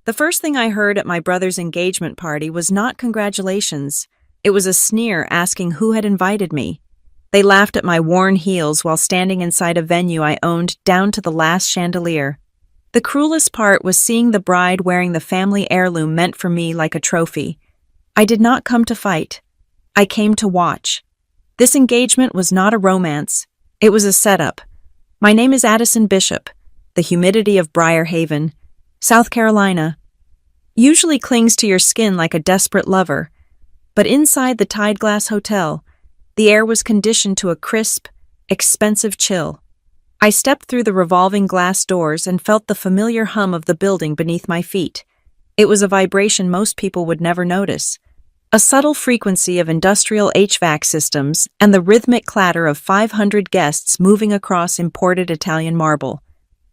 The first thing I heard at my brother's engagement party was not congratulations. It was a sneer asking who had invited me. They laughed at my worn heels while standing inside a venue I owned down to the last chandelier. The cruelest part was seeing the bride wearing the family heirloom meant for me like a trophy. I did not come to fight. I came to watch. This engagement was not a romance. It was a setup. My name is Addison Bishop. The humidity of Briar Haven, South Carolina, usually clings to your skin like a desperate lover. But inside the Tide Glass Hotel, the air was conditioned to a crisp, expensive chill. I stepped through the revolving glass doors and felt the familiar hum of the building beneath my feet. It was a vibration most people would never notice. A subtle frequency of industrial HVAC systems and the rhythmic clatter of 500 guests moving across imported Italian marble.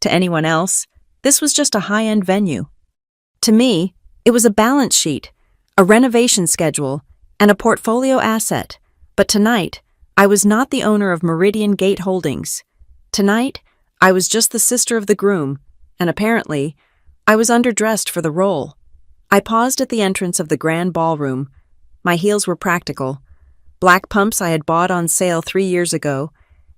To anyone else, this was just a high-end venue. To me, it was a balance sheet, a renovation schedule, and a portfolio asset. But tonight, I was not the owner of Meridian Gate Holdings. Tonight, I was just the sister of the groom, and apparently, I was underdressed for the role. I paused at the entrance of the grand ballroom. My heels were practical, black pumps I had bought on sale 3 years ago,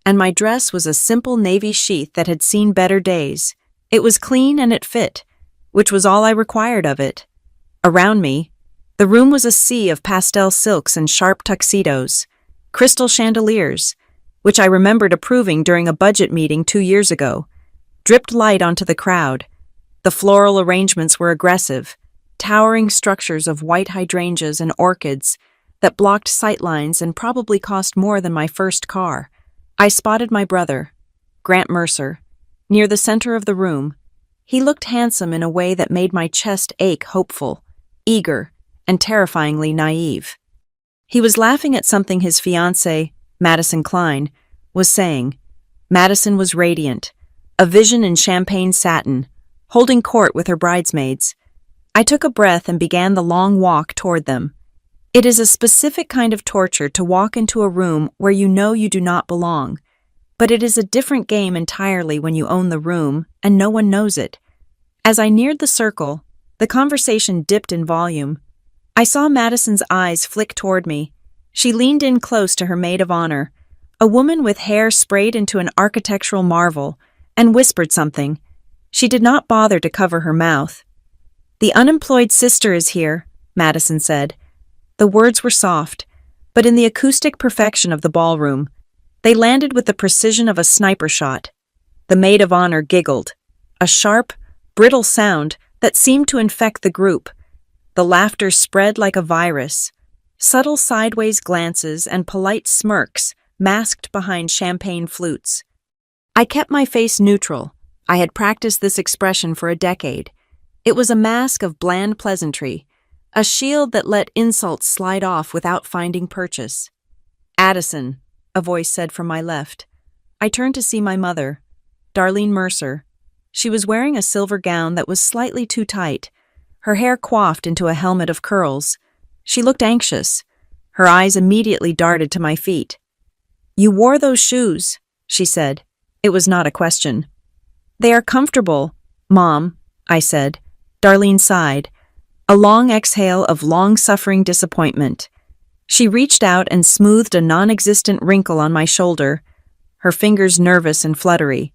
and my dress was a simple navy sheath that had seen better days. It was clean and it fit, which was all I required of it. Around me, the room was a sea of pastel silks and sharp tuxedos, crystal chandeliers, which I remembered approving during a budget meeting 2 years ago, dripped light onto the crowd. The floral arrangements were aggressive, towering structures of white hydrangeas and orchids that blocked sightlines and probably cost more than my first car. I spotted my brother, Grant Mercer, near the center of the room. He looked handsome in a way that made my chest ache, hopeful, eager, and terrifyingly naive. He was laughing at something his fiancée, Madison Klein, was saying. Madison was radiant, a vision in champagne satin, holding court with her bridesmaids. I took a breath and began the long walk toward them. It is a specific kind of torture to walk into a room where you know you do not belong, but it is a different game entirely when you own the room and no one knows it. As I neared the circle, the conversation dipped in volume. I saw Madison's eyes flick toward me. She leaned in close to her maid of honor, a woman with hair sprayed into an architectural marvel, and whispered something. She did not bother to cover her mouth. "The unemployed sister is here," Madison said. The words were soft, but in the acoustic perfection of the ballroom, they landed with the precision of a sniper shot. The maid of honor giggled, a sharp, brittle sound that seemed to infect the group. The laughter spread like a virus. Subtle sideways glances and polite smirks masked behind champagne flutes. I kept my face neutral. I had practiced this expression for a decade. It was a mask of bland pleasantry, a shield that let insults slide off without finding purchase. "Addison," a voice said from my left. I turned to see my mother, Darlene Mercer. She was wearing a silver gown that was slightly too tight, her hair coiffed into a helmet of curls. She looked anxious. Her eyes immediately darted to my feet. "You wore those shoes," she said. It was not a question. "They are comfortable, Mom," I said. Darlene sighed, a long exhale of long-suffering disappointment. She reached out and smoothed a non-existent wrinkle on my shoulder, her fingers nervous and fluttery.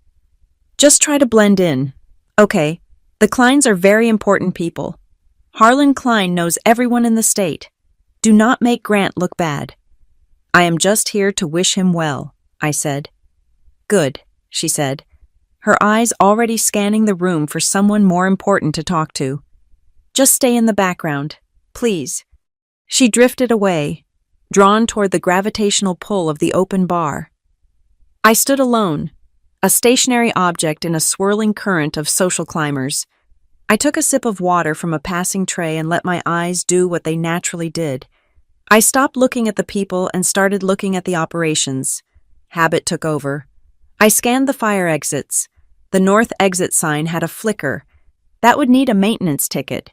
"Just try to blend in. Okay, the Kleins are very important people. Harlan Klein knows everyone in the state. Do not make Grant look bad." "I am just here to wish him well," I said. "Good," she said, her eyes already scanning the room for someone more important to talk to. "Just stay in the background, please." She drifted away, drawn toward the gravitational pull of the open bar. I stood alone, a stationary object in a swirling current of social climbers. I took a sip of water from a passing tray and let my eyes do what they naturally did. I stopped looking at the people and started looking at the operations. Habit took over. I scanned the fire exits. The north exit sign had a flicker. That would need a maintenance ticket.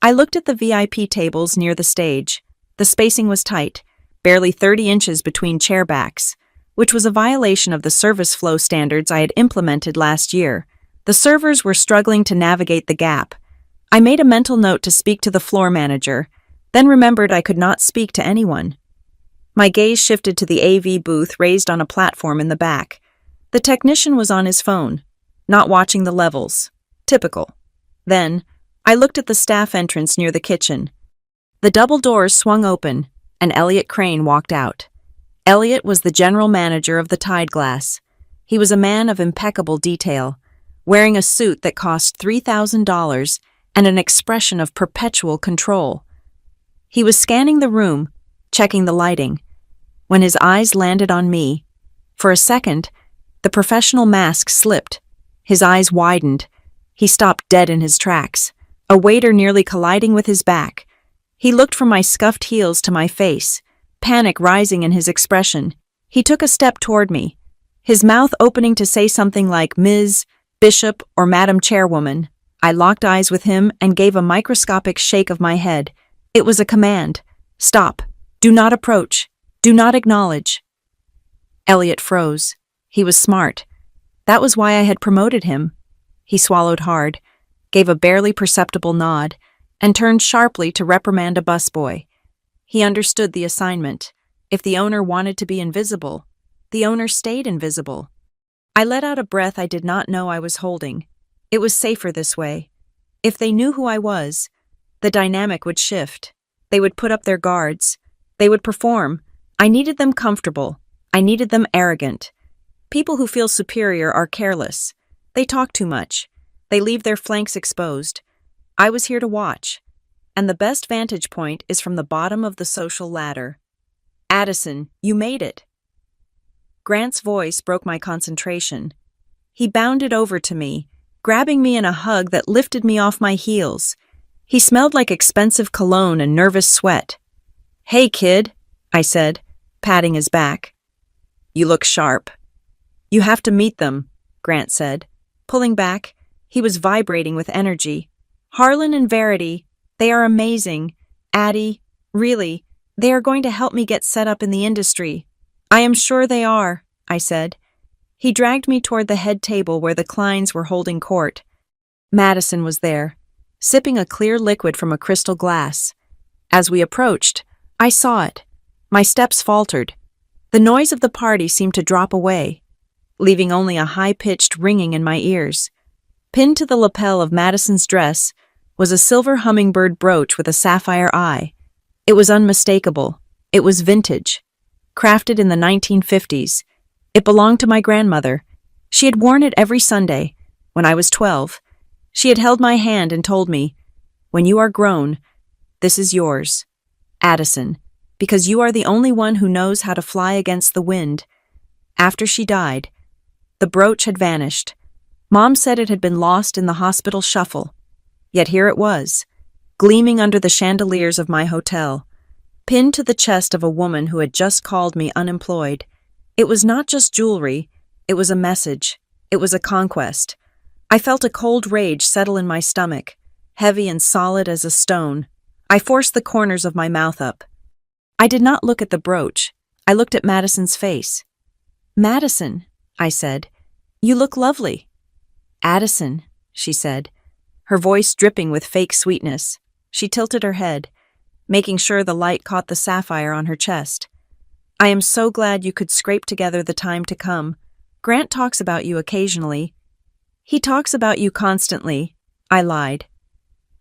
I looked at the VIP tables near the stage. The spacing was tight, barely 30 inches between chair backs, which was a violation of the service flow standards I had implemented last year. The servers were struggling to navigate the gap. I made a mental note to speak to the floor manager, then remembered I could not speak to anyone. My gaze shifted to the AV booth raised on a platform in the back. The technician was on his phone, not watching the levels. Typical. Then, I looked at the staff entrance near the kitchen. The double doors swung open, and Elliot Crane walked out. Elliot was the general manager of the Tide Glass. He was a man of impeccable detail, wearing a suit that cost $3,000 and an expression of perpetual control. He was scanning the room, checking the lighting. When his eyes landed on me, for a second, the professional mask slipped. His eyes widened. He stopped dead in his tracks, a waiter nearly colliding with his back. He looked from my scuffed heels to my face, panic rising in his expression. He took a step toward me, his mouth opening to say something like Ms. Bishop or Madam Chairwoman. I locked eyes with him and gave a microscopic shake of my head. It was a command. Stop. Do not approach. Do not acknowledge. Elliot froze. He was smart. That was why I had promoted him. He swallowed hard, gave a barely perceptible nod, and turned sharply to reprimand a busboy. He understood the assignment. If the owner wanted to be invisible, the owner stayed invisible. I let out a breath I did not know I was holding. It was safer this way. If they knew who I was, the dynamic would shift. They would put up their guards. They would perform. I needed them comfortable. I needed them arrogant. People who feel superior are careless. They talk too much. They leave their flanks exposed. I was here to watch. And the best vantage point is from the bottom of the social ladder. Addison, you made it. Grant's voice broke my concentration. He bounded over to me, grabbing me in a hug that lifted me off my heels. He smelled like expensive cologne and nervous sweat. Hey, kid, I said, patting his back. You look sharp. You have to meet them, Grant said. Pulling back, he was vibrating with energy. Harlan and Verity, they are amazing. Addie, really, they are going to help me get set up in the industry. I am sure they are, I said. He dragged me toward the head table where the Kleins were holding court. Madison was there, sipping a clear liquid from a crystal glass. As we approached, I saw it. My steps faltered. The noise of the party seemed to drop away, leaving only a high-pitched ringing in my ears. Pinned to the lapel of Madison's dress was a silver hummingbird brooch with a sapphire eye. It was unmistakable. It was vintage. Crafted in the 1950s. It belonged to my grandmother. She had worn it every Sunday. When I was 12, she had held my hand and told me, "When you are grown, this is yours, Addison, because you are the only one who knows how to fly against the wind." After she died, the brooch had vanished. Mom said it had been lost in the hospital shuffle. Yet here it was, gleaming under the chandeliers of my hotel, pinned to the chest of a woman who had just called me unemployed. It was not just jewelry, it was a message. It was a conquest. I felt a cold rage settle in my stomach, heavy and solid as a stone. I forced the corners of my mouth up. I did not look at the brooch. I looked at Madison's face. "Madison," I said, "you look lovely." "Addison," she said, her voice dripping with fake sweetness. She tilted her head, making sure the light caught the sapphire on her chest. "I am so glad you could scrape together the time to come. Grant talks about you occasionally." "He talks about you constantly," I lied.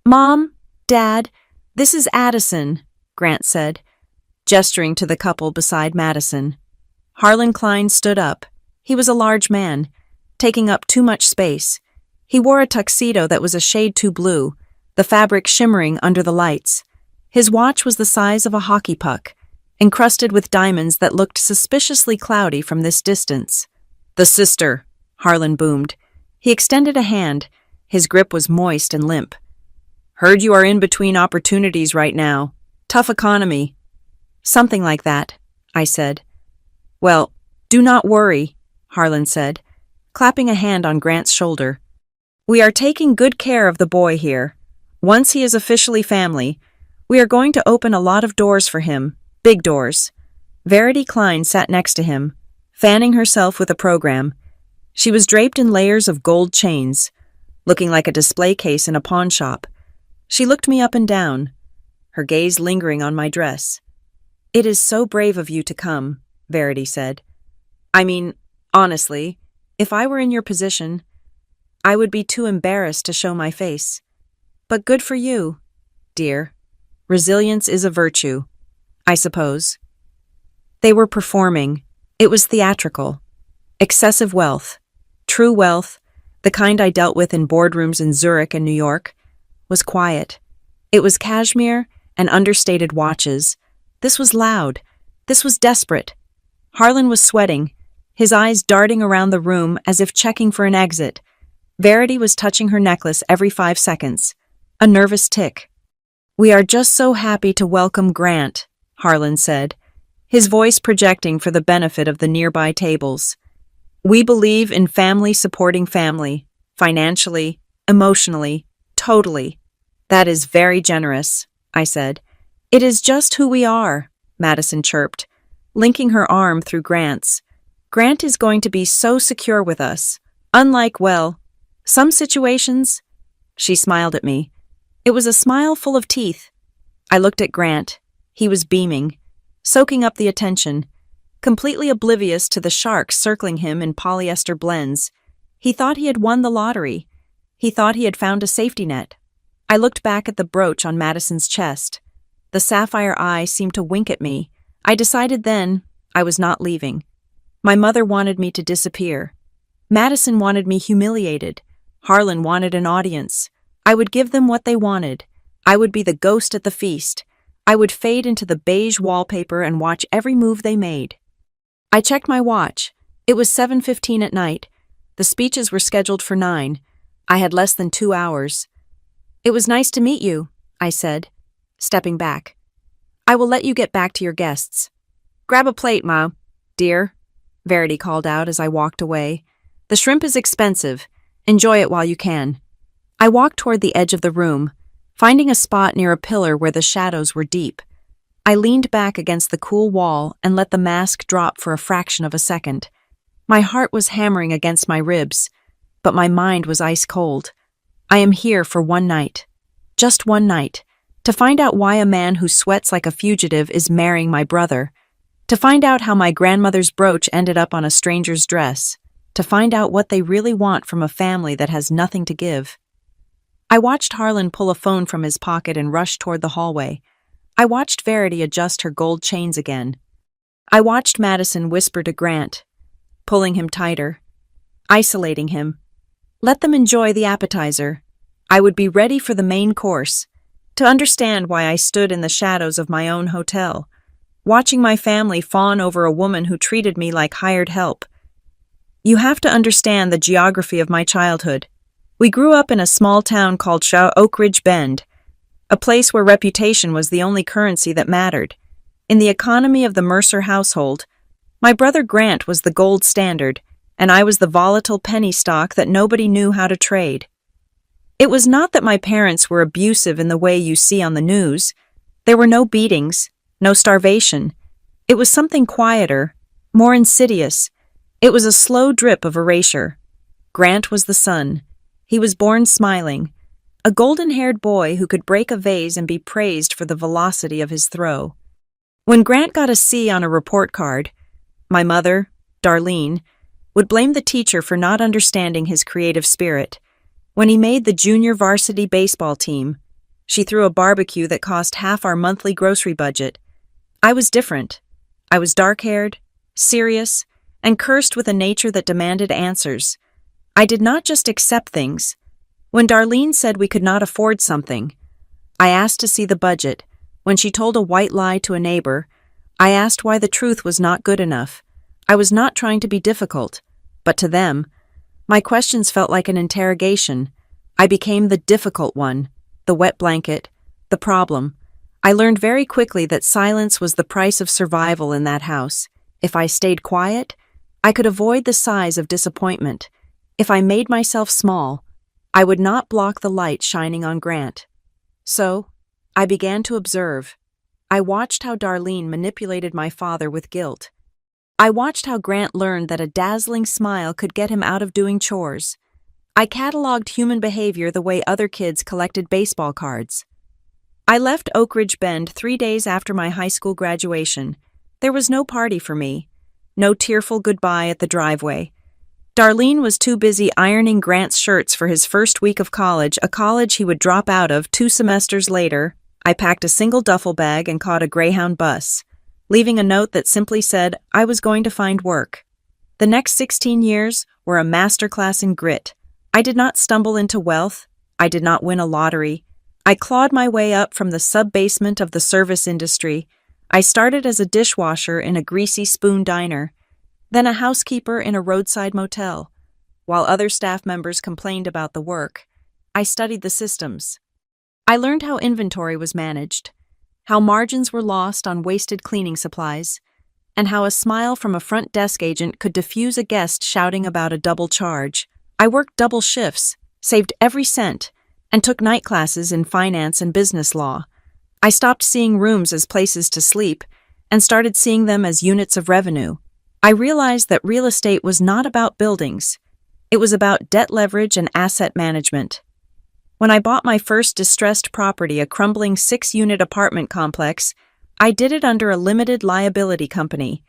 "Mom, Dad, this is Addison," Grant said, gesturing to the couple beside Madison. Harlan Klein stood up. He was a large man, taking up too much space. He wore a tuxedo that was a shade too blue, the fabric shimmering under the lights. His watch was the size of a hockey puck, encrusted with diamonds that looked suspiciously cloudy from this distance. "The sister," Harlan boomed. He extended a hand. His grip was moist and limp. "Heard you are in between opportunities right now. Tough economy." "Something like that," I said. "Well, do not worry," Harlan said, clapping a hand on Grant's shoulder. "We are taking good care of the boy here. Once he is officially family, we are going to open a lot of doors for him, big doors." Verity Klein sat next to him, fanning herself with a program. She was draped in layers of gold chains, looking like a display case in a pawn shop. She looked me up and down, her gaze lingering on my dress. "It is so brave of you to come," Verity said. "I mean, honestly, if I were in your position, I would be too embarrassed to show my face. But good for you, dear. Resilience is a virtue, I suppose." They were performing. It was theatrical. Excessive wealth, true wealth, the kind I dealt with in boardrooms in Zurich and New York, was quiet. It was cashmere and understated watches. This was loud. This was desperate. Harlan was sweating, his eyes darting around the room as if checking for an exit. Verity was touching her necklace every 5 seconds. A nervous tick. "We are just so happy to welcome Grant," Harlan said, his voice projecting for the benefit of the nearby tables. "We believe in family supporting family, financially, emotionally, totally." "That is very generous," I said. "It is just who we are," Madison chirped, linking her arm through Grant's. "Grant is going to be so secure with us. Unlike, well, some situations." She smiled at me. It was a smile full of teeth. I looked at Grant. He was beaming, soaking up the attention, completely oblivious to the sharks circling him in polyester blends. He thought he had won the lottery. He thought he had found a safety net. I looked back at the brooch on Madison's chest. The sapphire eye seemed to wink at me. I decided then I was not leaving. My mother wanted me to disappear. Madison wanted me humiliated. Harlan wanted an audience. I would give them what they wanted. I would be the ghost at the feast. I would fade into the beige wallpaper and watch every move they made. I checked my watch. It was 7:15 at night. The speeches were scheduled for 9. I had less than 2 hours. "It was nice to meet you," I said, stepping back. "I will let you get back to your guests." "Grab a plate, Ma, dear," Verity called out as I walked away. "The shrimp is expensive. Enjoy it while you can." I walked toward the edge of the room, finding a spot near a pillar where the shadows were deep. I leaned back against the cool wall and let the mask drop for a fraction of a second. My heart was hammering against my ribs, but my mind was ice cold. I am here for one night. Just one night. To find out why a man who sweats like a fugitive is marrying my brother. To find out how my grandmother's brooch ended up on a stranger's dress. To find out what they really want from a family that has nothing to give. I watched Harlan pull a phone from his pocket and rush toward the hallway. I watched Verity adjust her gold chains again. I watched Madison whisper to Grant, pulling him tighter, isolating him. Let them enjoy the appetizer. I would be ready for the main course, to understand why I stood in the shadows of my own hotel, watching my family fawn over a woman who treated me like hired help. You have to understand the geography of my childhood. We grew up in a small town called Oak Ridge Bend, a place where reputation was the only currency that mattered. In the economy of the Mercer household, my brother Grant was the gold standard, and I was the volatile penny stock that nobody knew how to trade. It was not that my parents were abusive in the way you see on the news. There were no beatings, no starvation. It was something quieter, more insidious. It was a slow drip of erasure. Grant was the sun. He was born smiling, a golden-haired boy who could break a vase and be praised for the velocity of his throw. When Grant got a C on a report card, my mother, Darlene, would blame the teacher for not understanding his creative spirit. When he made the junior varsity baseball team, she threw a barbecue that cost half our monthly grocery budget. I was different. I was dark-haired, serious, and cursed with a nature that demanded answers. I did not just accept things. When Darlene said we could not afford something, I asked to see the budget. When she told a white lie to a neighbor, I asked why the truth was not good enough. I was not trying to be difficult, but to them, my questions felt like an interrogation. I became the difficult one, the wet blanket, the problem. I learned very quickly that silence was the price of survival in that house. If I stayed quiet, I could avoid the sighs of disappointment. If I made myself small, I would not block the light shining on Grant. So, I began to observe. I watched how Darlene manipulated my father with guilt. I watched how Grant learned that a dazzling smile could get him out of doing chores. I cataloged human behavior the way other kids collected baseball cards. I left Oak Ridge Bend 3 days after my high school graduation. There was no party for me. No tearful goodbye at the driveway. Darlene was too busy ironing Grant's shirts for his first week of college, a college he would drop out of 2 semesters later. I packed a single duffel bag and caught a Greyhound bus, leaving a note that simply said I was going to find work. The next 16 years were a masterclass in grit. I did not stumble into wealth. I did not win a lottery. I clawed my way up from the sub-basement of the service industry. I started as a dishwasher in a greasy spoon diner, then a housekeeper in a roadside motel. While other staff members complained about the work, I studied the systems. I learned how inventory was managed, how margins were lost on wasted cleaning supplies, and how a smile from a front desk agent could diffuse a guest shouting about a double charge. I worked double shifts, saved every cent, and took night classes in finance and business law. I stopped seeing rooms as places to sleep and started seeing them as units of revenue. I realized that real estate was not about buildings. It was about debt leverage and asset management. When I bought my first distressed property, a crumbling 6-unit apartment complex, I did it under a limited liability company.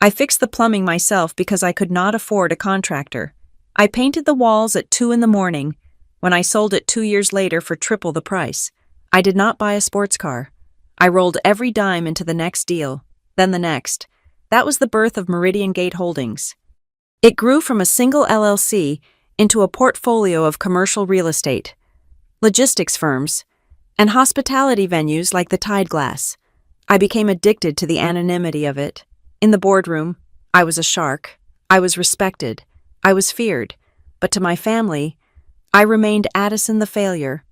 I fixed the plumbing myself because I could not afford a contractor. I painted the walls at 2 a.m. when I sold it 2 years later for triple the price. I did not buy a sports car. I rolled every dime into the next deal, then the next. That was the birth of Meridian Gate Holdings. It grew from a single LLC into a portfolio of commercial real estate, logistics firms, and hospitality venues like the Tide Glass. I became addicted to the anonymity of it. In the boardroom, I was a shark. I was respected. I was feared. But to my family, I remained Addison the failure.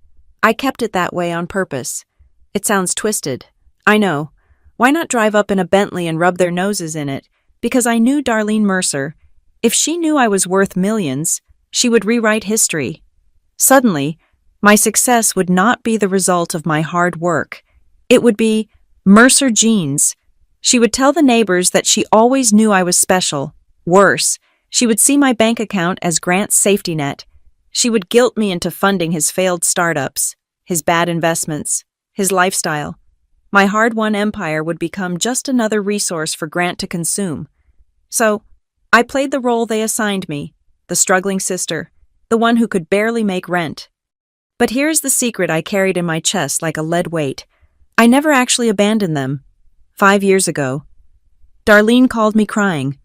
I kept it that way on purpose. It sounds twisted. I know. Why not drive up in a Bentley and rub their noses in it? Because I knew Darlene Mercer. If she knew I was worth millions, she would rewrite history. Suddenly, my success would not be the result of my hard work. It would be Mercer genes. She would tell the neighbors that she always knew I was special. Worse, she would see my bank account as Grant's safety net. She would guilt me into funding his failed startups, his bad investments, his lifestyle. My hard-won empire would become just another resource for Grant to consume. So, I played the role they assigned me, the struggling sister, the one who could barely make rent. But here's the secret I carried in my chest like a lead weight. I never actually abandoned them. 5 years ago, Darlene called me crying.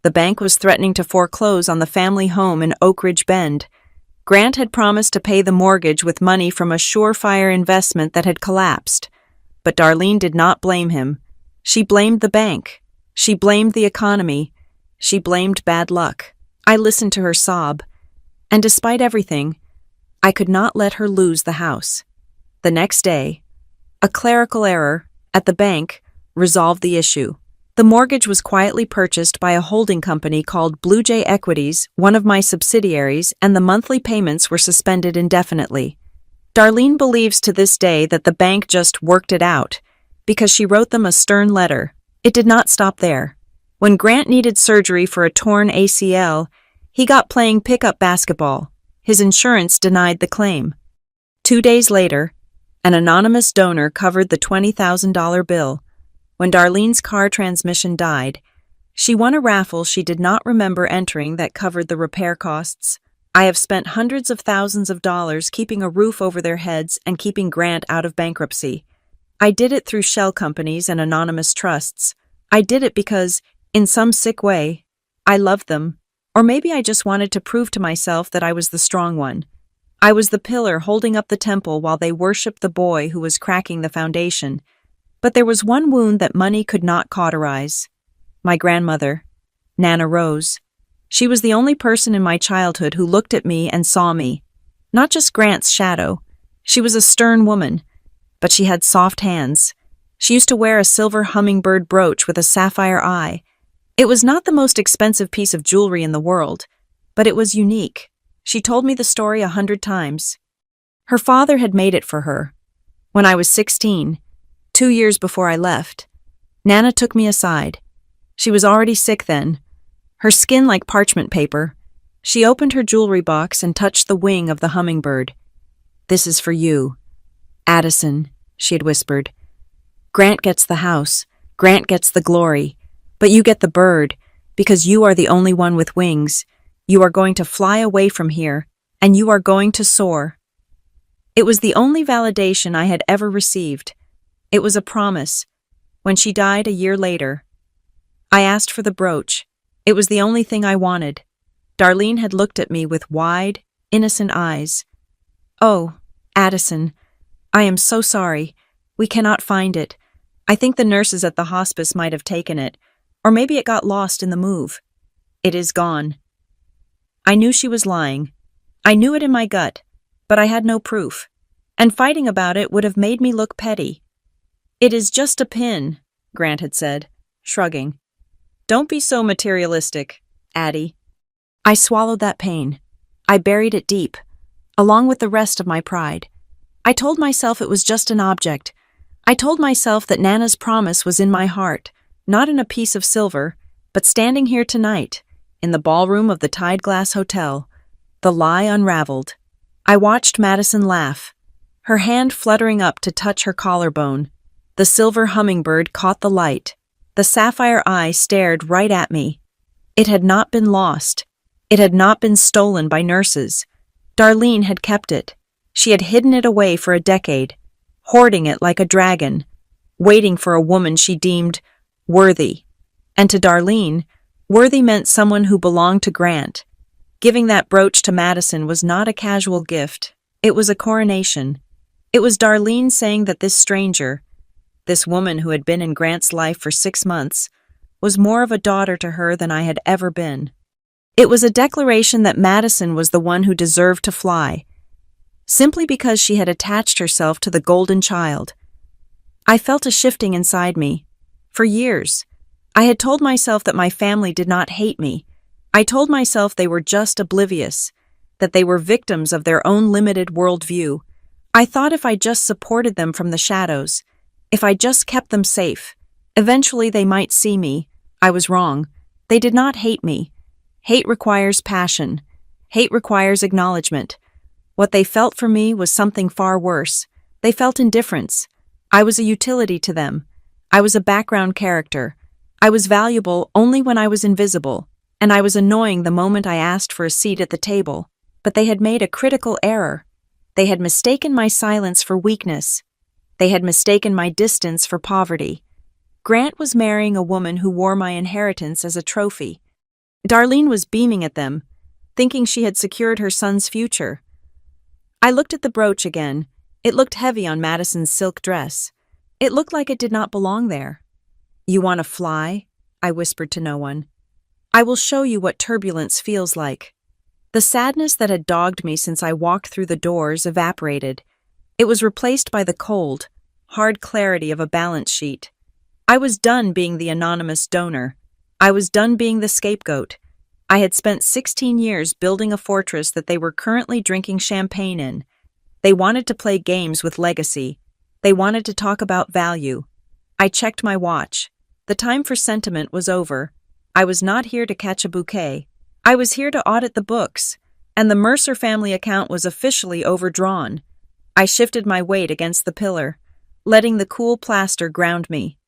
The bank was threatening to foreclose on the family home in Oak Ridge Bend. Grant had promised to pay the mortgage with money from a surefire investment that had collapsed. But Darlene did not blame him. She blamed the bank. She blamed the economy. She blamed bad luck. I listened to her sob, and despite everything, I could not let her lose the house. The next day, a clerical error at the bank resolved the issue. The mortgage was quietly purchased by a holding company called Blue Jay Equities, one of my subsidiaries, and the monthly payments were suspended indefinitely. Darlene believes to this day that the bank just worked it out, because she wrote them a stern letter. It did not stop there. When Grant needed surgery for a torn ACL, he got playing pickup basketball. His insurance denied the claim. 2 days later, an anonymous donor covered the $20,000 bill. When Darlene's car transmission died, she won a raffle she did not remember entering that covered the repair costs. I have spent hundreds of thousands of dollars keeping a roof over their heads and keeping Grant out of bankruptcy. I did it through shell companies and anonymous trusts. I did it because, in some sick way, I loved them. Or maybe I just wanted to prove to myself that I was the strong one. I was the pillar holding up the temple while they worshipped the boy who was cracking the foundation. But there was one wound that money could not cauterize. My grandmother, Nana Rose. She was the only person in my childhood who looked at me and saw me. Not just Grant's shadow. She was a stern woman, but she had soft hands. She used to wear a silver hummingbird brooch with a sapphire eye. It was not the most expensive piece of jewelry in the world, but it was unique. She told me the story 100 times. Her father had made it for her. When I was 16, 2 years before I left, Nana took me aside. She was already sick then, her skin like parchment paper, She opened her jewelry box and touched the wing of the hummingbird. "This is for you. Addison," she had whispered. "Grant gets the house, Grant gets the glory, but you get the bird, because you are the only one with wings. You are going to fly away from here, and you are going to soar." It was the only validation I had ever received. It was a promise. When she died a year later, I asked for the brooch. It was the only thing I wanted. Darlene had looked at me with wide, innocent eyes. "Oh, Addison, I am so sorry. We cannot find it. I think the nurses at the hospice might have taken it, or maybe it got lost in the move. It is gone." I knew she was lying. I knew it in my gut, but I had no proof, and fighting about it would have made me look petty. "It is just a pin," Grant had said, shrugging. "Don't be so materialistic, Addie." I swallowed that pain. I buried it deep, along with the rest of my pride. I told myself it was just an object. I told myself that Nana's promise was in my heart, not in a piece of silver, but standing here tonight, in the ballroom of the Tide Glass Hotel. The lie unraveled. I watched Madison laugh, her hand fluttering up to touch her collarbone. The silver hummingbird caught the light. The sapphire eye stared right at me. It had not been lost. It had not been stolen by nurses. Darlene had kept it. She had hidden it away for a decade, hoarding it like a dragon, waiting for a woman she deemed worthy. And to Darlene, worthy meant someone who belonged to Grant. Giving that brooch to Madison was not a casual gift. It was a coronation. It was Darlene saying that this stranger, this woman who had been in Grant's life for 6 months, was more of a daughter to her than I had ever been. It was a declaration that Madison was the one who deserved to fly, simply because she had attached herself to the golden child. I felt a shifting inside me. For years, I had told myself that my family did not hate me. I told myself they were just oblivious, that they were victims of their own limited worldview. I thought if I just supported them from the shadows, if I just kept them safe, eventually they might see me. I was wrong. They did not hate me. Hate requires passion. Hate requires acknowledgement. What they felt for me was something far worse. They felt indifference. I was a utility to them. I was a background character. I was valuable only when I was invisible, and I was annoying the moment I asked for a seat at the table. But they had made a critical error. They had mistaken my silence for weakness. They had mistaken my distance for poverty. Grant was marrying a woman who wore my inheritance as a trophy. Darlene was beaming at them, thinking she had secured her son's future. I looked at the brooch again. It looked heavy on Madison's silk dress. It looked like it did not belong there. "You want to fly?" I whispered to no one. "I will show you what turbulence feels like." The sadness that had dogged me since I walked through the doors evaporated. It was replaced by the cold, hard clarity of a balance sheet. I was done being the anonymous donor. I was done being the scapegoat. I had spent 16 years building a fortress that they were currently drinking champagne in. They wanted to play games with legacy. They wanted to talk about value. I checked my watch. The time for sentiment was over. I was not here to catch a bouquet. I was here to audit the books, and the Mercer family account was officially overdrawn. I shifted my weight against the pillar, letting the cool plaster ground me.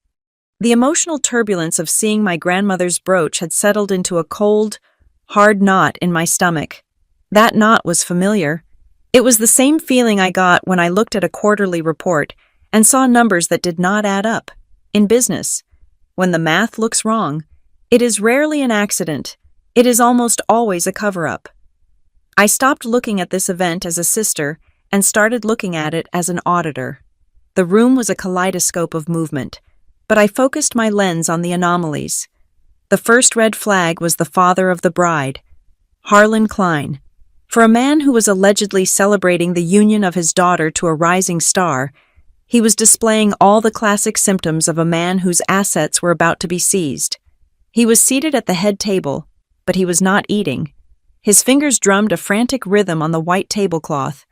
The emotional turbulence of seeing my grandmother's brooch had settled into a cold, hard knot in my stomach. That knot was familiar. It was the same feeling I got when I looked at a quarterly report and saw numbers that did not add up. In business, when the math looks wrong, it is rarely an accident. It is almost always a cover-up. I stopped looking at this event as a sister and started looking at it as an auditor. The room was a kaleidoscope of movement, but I focused my lens on the anomalies. The first red flag was the father of the bride, Harlan Klein. For a man who was allegedly celebrating the union of his daughter to a rising star, he was displaying all the classic symptoms of a man whose assets were about to be seized. He was seated at the head table, but he was not eating. His fingers drummed a frantic rhythm on the white tablecloth,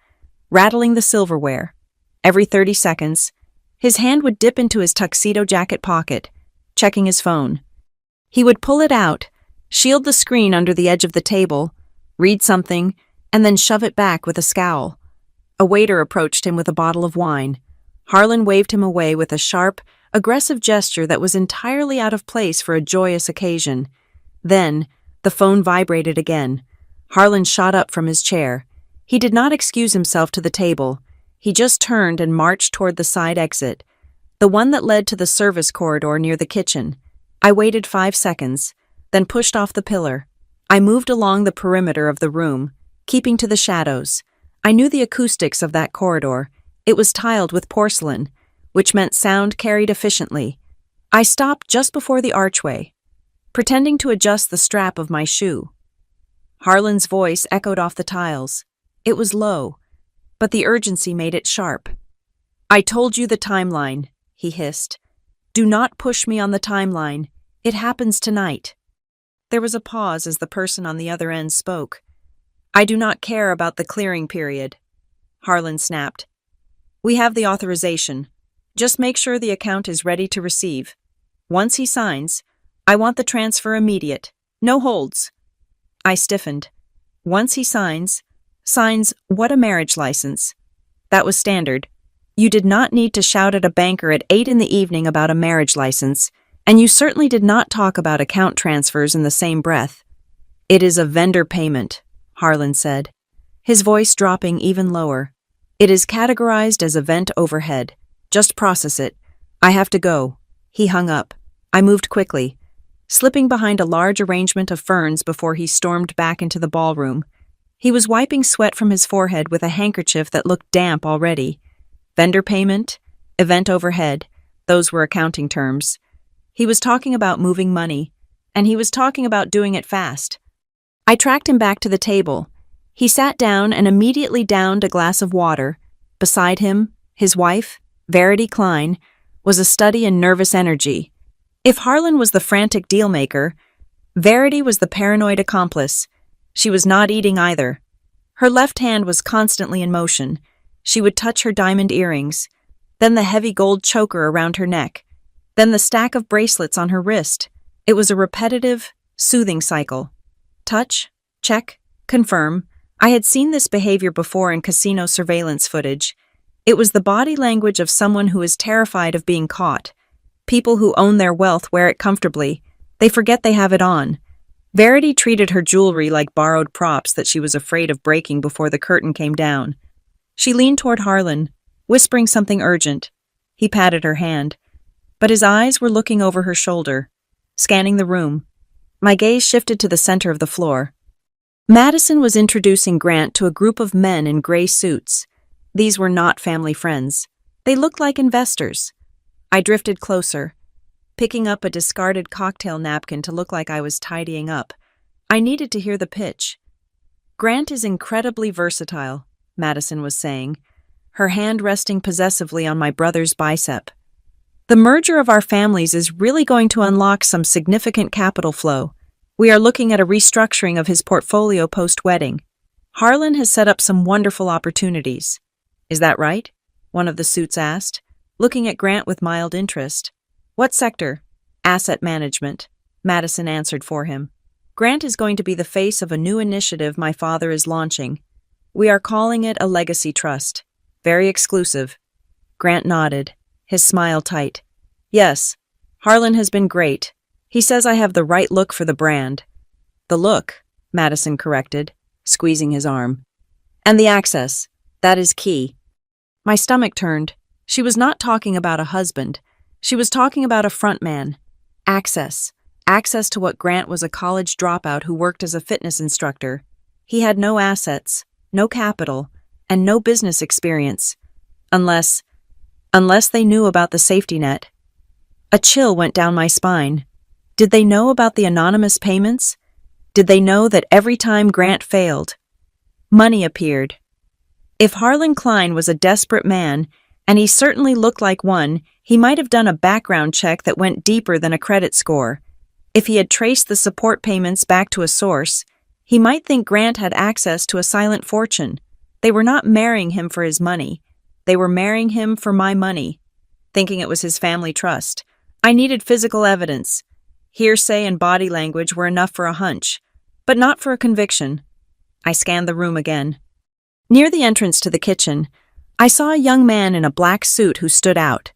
rattling the silverware. Every 30 seconds, his hand would dip into his tuxedo jacket pocket, checking his phone. He would pull it out, shield the screen under the edge of the table, read something, and then shove it back with a scowl. A waiter approached him with a bottle of wine. Harlan waved him away with a sharp, aggressive gesture that was entirely out of place for a joyous occasion. Then, the phone vibrated again. Harlan shot up from his chair. He did not excuse himself to the table. He just turned and marched toward the side exit, the one that led to the service corridor near the kitchen. I waited 5 seconds, then pushed off the pillar. I moved along the perimeter of the room, keeping to the shadows. I knew the acoustics of that corridor. It was tiled with porcelain, which meant sound carried efficiently. I stopped just before the archway, pretending to adjust the strap of my shoe. Harlan's voice echoed off the tiles. It was low, but the urgency made it sharp. "I told you the timeline," he hissed. "Do not push me on the timeline. It happens tonight." There was a pause as the person on the other end spoke. "I do not care about the clearing period," Harlan snapped. "We have the authorization. Just make sure the account is ready to receive. Once he signs, I want the transfer immediate. No holds." I stiffened. Once he signs what, a marriage license? That was standard. You did not need to shout at a banker at 8 in the evening about a marriage license, and you certainly did not talk about account transfers in the same breath. "It is a vendor payment," Harlan said, his voice dropping even lower. "It is categorized as event overhead. Just process it. I have to go." He hung up. I moved quickly, slipping behind a large arrangement of ferns before he stormed back into the ballroom. He was wiping sweat from his forehead with a handkerchief that looked damp already. Vendor payment, event overhead, those were accounting terms. He was talking about moving money, and he was talking about doing it fast. I tracked him back to the table. He sat down and immediately downed a glass of water. Beside him, his wife, Verity Klein, was a study in nervous energy. If Harlan was the frantic dealmaker, Verity was the paranoid accomplice. She was not eating either. Her left hand was constantly in motion. She would touch her diamond earrings, then the heavy gold choker around her neck, then the stack of bracelets on her wrist. It was a repetitive, soothing cycle. Touch, check, confirm. I had seen this behavior before in casino surveillance footage. It was the body language of someone who is terrified of being caught. People who own their wealth wear it comfortably. They forget they have it on. Verity treated her jewelry like borrowed props that she was afraid of breaking before the curtain came down. She leaned toward Harlan, whispering something urgent. He patted her hand, but his eyes were looking over her shoulder, scanning the room. My gaze shifted to the center of the floor. Madison was introducing Grant to a group of men in gray suits. These were not family friends. They looked like investors. I drifted closer, picking up a discarded cocktail napkin to look like I was tidying up. I needed to hear the pitch. "Grant is incredibly versatile," Madison was saying, her hand resting possessively on my brother's bicep. "The merger of our families is really going to unlock some significant capital flow. We are looking at a restructuring of his portfolio post-wedding. Harlan has set up some wonderful opportunities." "Is that right?" one of the suits asked, looking at Grant with mild interest. "What sector?" "Asset management," Madison answered for him. "Grant is going to be the face of a new initiative my father is launching. We are calling it a legacy trust. Very exclusive." Grant nodded, his smile tight. "Yes, Harlan has been great. He says I have the right look for the brand." "The look," Madison corrected, squeezing his arm. "And the access. That is key." My stomach turned. She was not talking about a husband. She was talking about a frontman. Access. Access to what Grant was, a college dropout who worked as a fitness instructor. He had no assets, no capital, and no business experience. Unless they knew about the safety net. A chill went down my spine. Did they know about the anonymous payments? Did they know that every time Grant failed, money appeared? If Harlan Klein was a desperate man, and he certainly looked like one, he might have done a background check that went deeper than a credit score. If he had traced the support payments back to a source, he might think Grant had access to a silent fortune. They were not marrying him for his money. They were marrying him for my money, thinking it was his family trust. I needed physical evidence. Hearsay and body language were enough for a hunch, but not for a conviction. I scanned the room again. Near the entrance to the kitchen, I saw a young man in a black suit who stood out.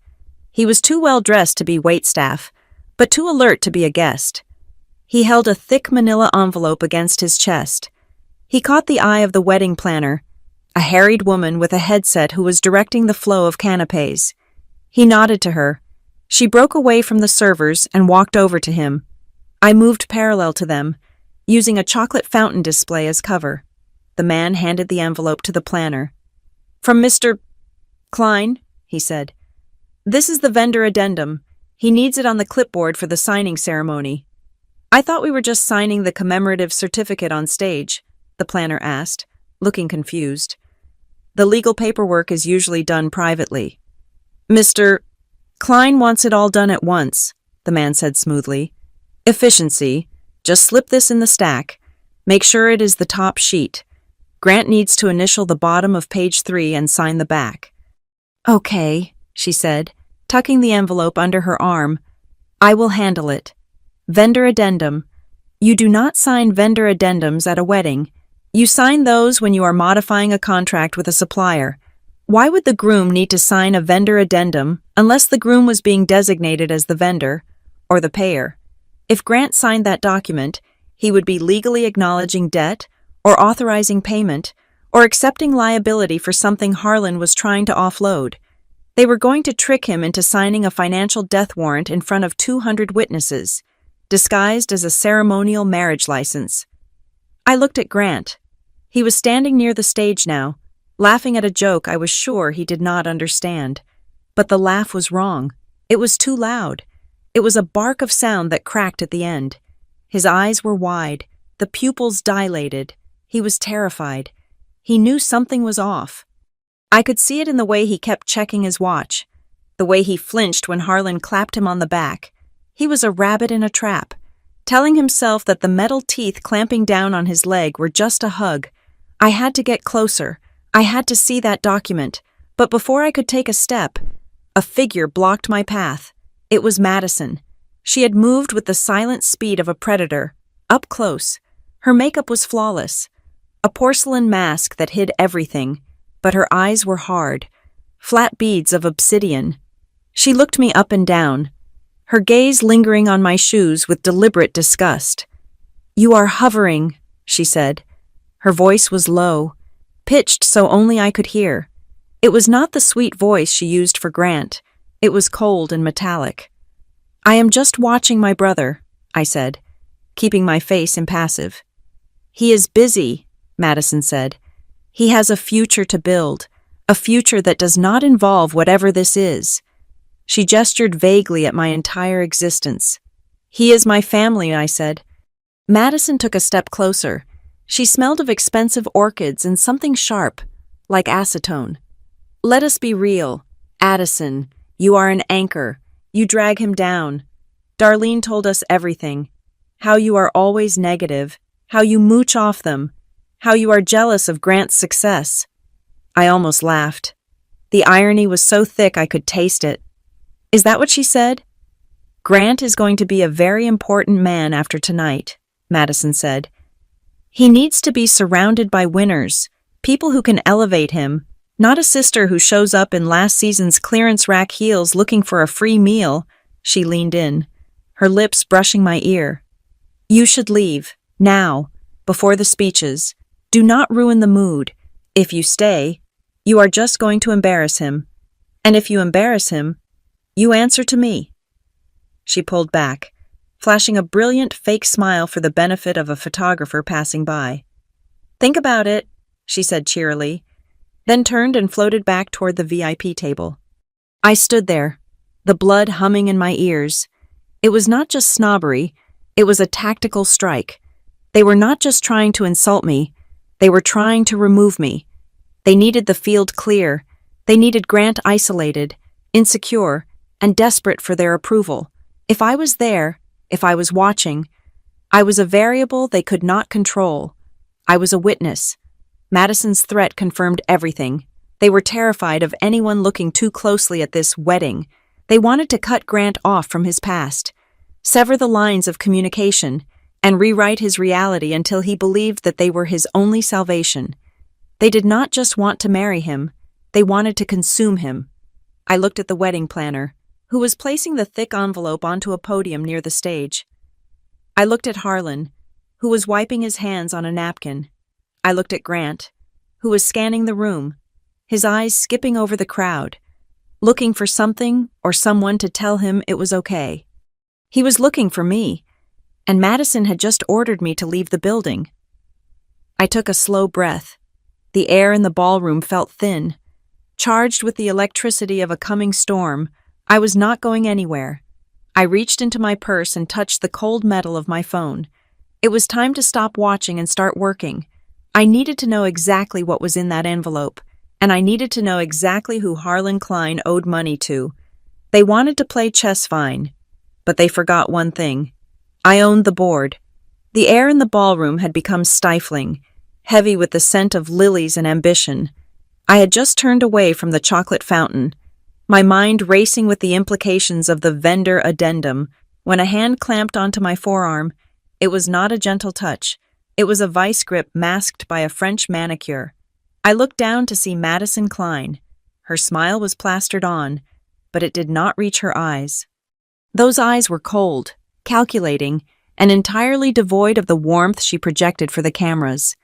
He was too well dressed to be waitstaff, but too alert to be a guest. He held a thick manila envelope against his chest. He caught the eye of the wedding planner, a harried woman with a headset who was directing the flow of canapés. He nodded to her. She broke away from the servers and walked over to him. I moved parallel to them, using a chocolate fountain display as cover. The man handed the envelope to the planner. "From Mr. Klein," he said. "This is the vendor addendum. He needs it on the clipboard for the signing ceremony." "I thought we were just signing the commemorative certificate on stage," the planner asked, looking confused. "The legal paperwork is usually done privately." "Mr. Klein wants it all done at once," the man said smoothly. "Efficiency. Just slip this in the stack. Make sure it is the top sheet. Grant needs to initial the bottom of page 3 and sign the back." "Okay," she said, tucking the envelope under her arm. "I will handle it. Vendor addendum. You do not sign vendor addendums at a wedding. You sign those when you are modifying a contract with a supplier. Why would the groom need to sign a vendor addendum unless the groom was being designated as the vendor or the payer? If Grant signed that document, he would be legally acknowledging debt or authorizing payment or accepting liability for something Harlan was trying to offload. They were going to trick him into signing a financial death warrant in front of 200 witnesses, disguised as a ceremonial marriage license. I looked at Grant. He was standing near the stage now, laughing at a joke I was sure he did not understand. But the laugh was wrong. It was too loud. It was a bark of sound that cracked at the end. His eyes were wide, the pupils dilated. He was terrified. He knew something was off. I could see it in the way he kept checking his watch, the way he flinched when Harlan clapped him on the back. He was a rabbit in a trap, telling himself that the metal teeth clamping down on his leg were just a hug. I had to get closer. I had to see that document. But before I could take a step, a figure blocked my path. It was Madison. She had moved with the silent speed of a predator, up close. Her makeup was flawless, a porcelain mask that hid everything, but her eyes were hard, flat beads of obsidian. She looked me up and down, her gaze lingering on my shoes with deliberate disgust. "You are hovering," she said. Her voice was low, pitched so only I could hear. It was not the sweet voice she used for Grant. It was cold and metallic. "I am just watching my brother," I said, keeping my face impassive. "He is busy," Madison said. "He has a future to build, a future that does not involve whatever this is." She gestured vaguely at my entire existence. "He is my family," I said. Madison took a step closer. She smelled of expensive orchids and something sharp, like acetone. "Let us be real. Addison, you are an anchor. You drag him down. Darlene told us everything. How you are always negative, how you mooch off them, how you are jealous of Grant's success." I almost laughed. The irony was so thick I could taste it. "Is that what she said?" "Grant is going to be a very important man after tonight," Madison said. "He needs to be surrounded by winners, people who can elevate him, not a sister who shows up in last season's clearance rack heels looking for a free meal." She leaned in, her lips brushing my ear. "You should leave, now, before the speeches. Do not ruin the mood. If you stay, you are just going to embarrass him. And if you embarrass him, you answer to me." She pulled back, flashing a brilliant fake smile for the benefit of a photographer passing by. "Think about it," she said cheerily, then turned and floated back toward the VIP table. I stood there, the blood humming in my ears. It was not just snobbery, it was a tactical strike. They were not just trying to insult me, they were trying to remove me. They needed the field clear. They needed Grant isolated, insecure, and desperate for their approval. If I was there, if I was watching, I was a variable they could not control. I was a witness. Madison's threat confirmed everything. They were terrified of anyone looking too closely at this wedding. They wanted to cut Grant off from his past, sever the lines of communication, and rewrite his reality until he believed that they were his only salvation. They did not just want to marry him, they wanted to consume him. I looked at the wedding planner, who was placing the thick envelope onto a podium near the stage. I looked at Harlan, who was wiping his hands on a napkin. I looked at Grant, who was scanning the room, his eyes skipping over the crowd, looking for something or someone to tell him it was okay. He was looking for me, and Madison had just ordered me to leave the building. I took a slow breath. The air in the ballroom felt thin. Charged with the electricity of a coming storm, I was not going anywhere. I reached into my purse and touched the cold metal of my phone. It was time to stop watching and start working. I needed to know exactly what was in that envelope, and I needed to know exactly who Harlan Klein owed money to. They wanted to play chess fine, but they forgot one thing. I owned the board. The air in the ballroom had become stifling, heavy with the scent of lilies and ambition. I had just turned away from the chocolate fountain, my mind racing with the implications of the vendor addendum, when a hand clamped onto my forearm. It was not a gentle touch. It was a vice grip masked by a French manicure. I looked down to see Madison Klein. Her smile was plastered on, but it did not reach her eyes. Those eyes were cold, calculating, and entirely devoid of the warmth she projected for the cameras.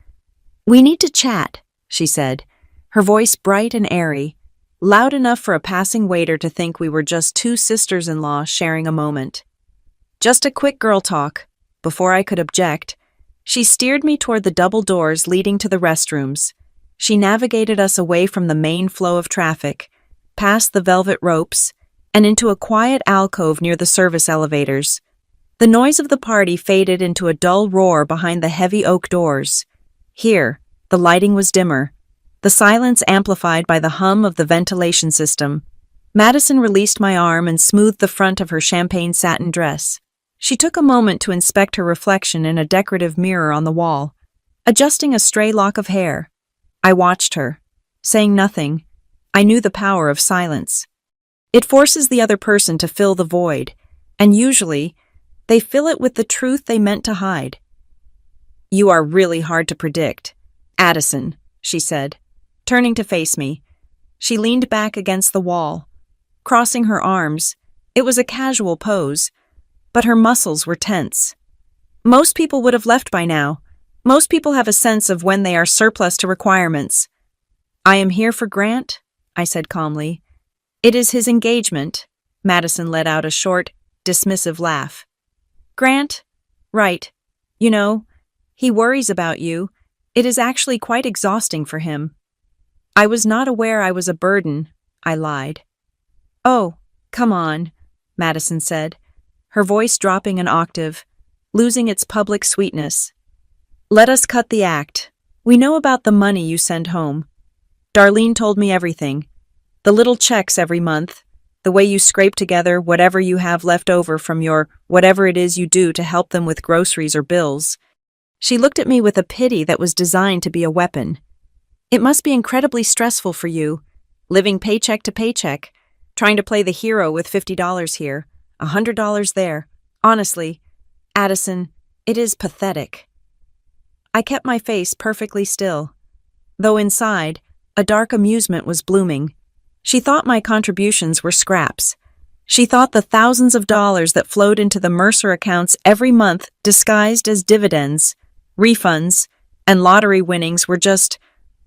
"We need to chat," she said, her voice bright and airy, loud enough for a passing waiter to think we were just two sisters-in-law sharing a moment. Just a quick girl talk. Before I could object, she steered me toward the double doors leading to the restrooms. She navigated us away from the main flow of traffic, past the velvet ropes, and into a quiet alcove near the service elevators. The noise of the party faded into a dull roar behind the heavy oak doors. Here, the lighting was dimmer, the silence amplified by the hum of the ventilation system. Madison released my arm and smoothed the front of her champagne satin dress. She took a moment to inspect her reflection in a decorative mirror on the wall, adjusting a stray lock of hair. I watched her, saying nothing. I knew the power of silence. It forces the other person to fill the void, and usually, they fill it with the truth they meant to hide. "You are really hard to predict, Addison," she said, turning to face me. She leaned back against the wall, crossing her arms. It was a casual pose, but her muscles were tense. Most people would have left by now. Most people have a sense of when they are surplus to requirements. "I am here for Grant," I said calmly. "It is his engagement." Madison let out a short, dismissive laugh. "Grant? Right. You know, he worries about you. It is actually quite exhausting for him." "I was not aware I was a burden," I lied. "Oh, come on," Madison said, her voice dropping an octave, losing its public sweetness. "Let us cut the act. We know about the money you send home. Darlene told me everything. The little checks every month, the way you scrape together whatever you have left over from your whatever it is you do to help them with groceries or bills." She looked at me with a pity that was designed to be a weapon. "It must be incredibly stressful for you, living paycheck to paycheck, trying to play the hero with $50 here, $100 there. Honestly, Addison, it is pathetic." I kept my face perfectly still, though inside, a dark amusement was blooming. She thought my contributions were scraps. She thought the thousands of dollars that flowed into the Mercer accounts every month disguised as dividends, refunds, and lottery winnings were just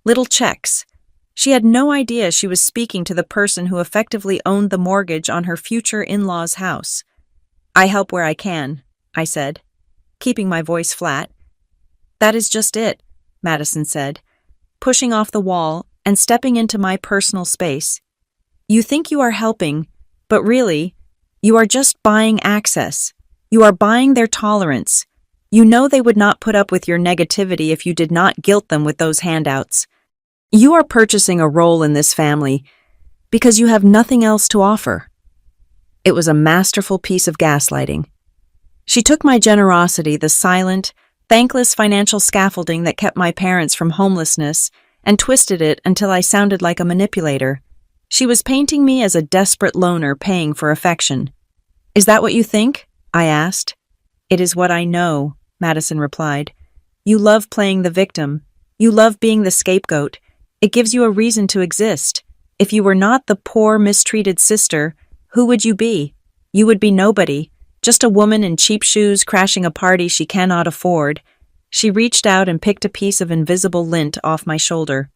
little checks. She had no idea she was speaking to the person who effectively owned the mortgage on her future in-law's house. "I help where I can," I said, keeping my voice flat. "That is just it," Madison said, pushing off the wall and stepping into my personal space. "You think you are helping, but really, you are just buying access. You are buying their tolerance. You know they would not put up with your negativity if you did not guilt them with those handouts. You are purchasing a role in this family because you have nothing else to offer." It was a masterful piece of gaslighting. She took my generosity, the silent, thankless financial scaffolding that kept my parents from homelessness, and twisted it until I sounded like a manipulator. She was painting me as a desperate loner paying for affection. "Is that what you think?" I asked. "It is what I know," Madison replied. You love playing the victim. You love being the scapegoat. It gives you a reason to exist. If you were not the poor, mistreated sister, who would you be? You would be nobody, just a woman in cheap shoes crashing a party she cannot afford. She reached out and picked a piece of invisible lint off my shoulder.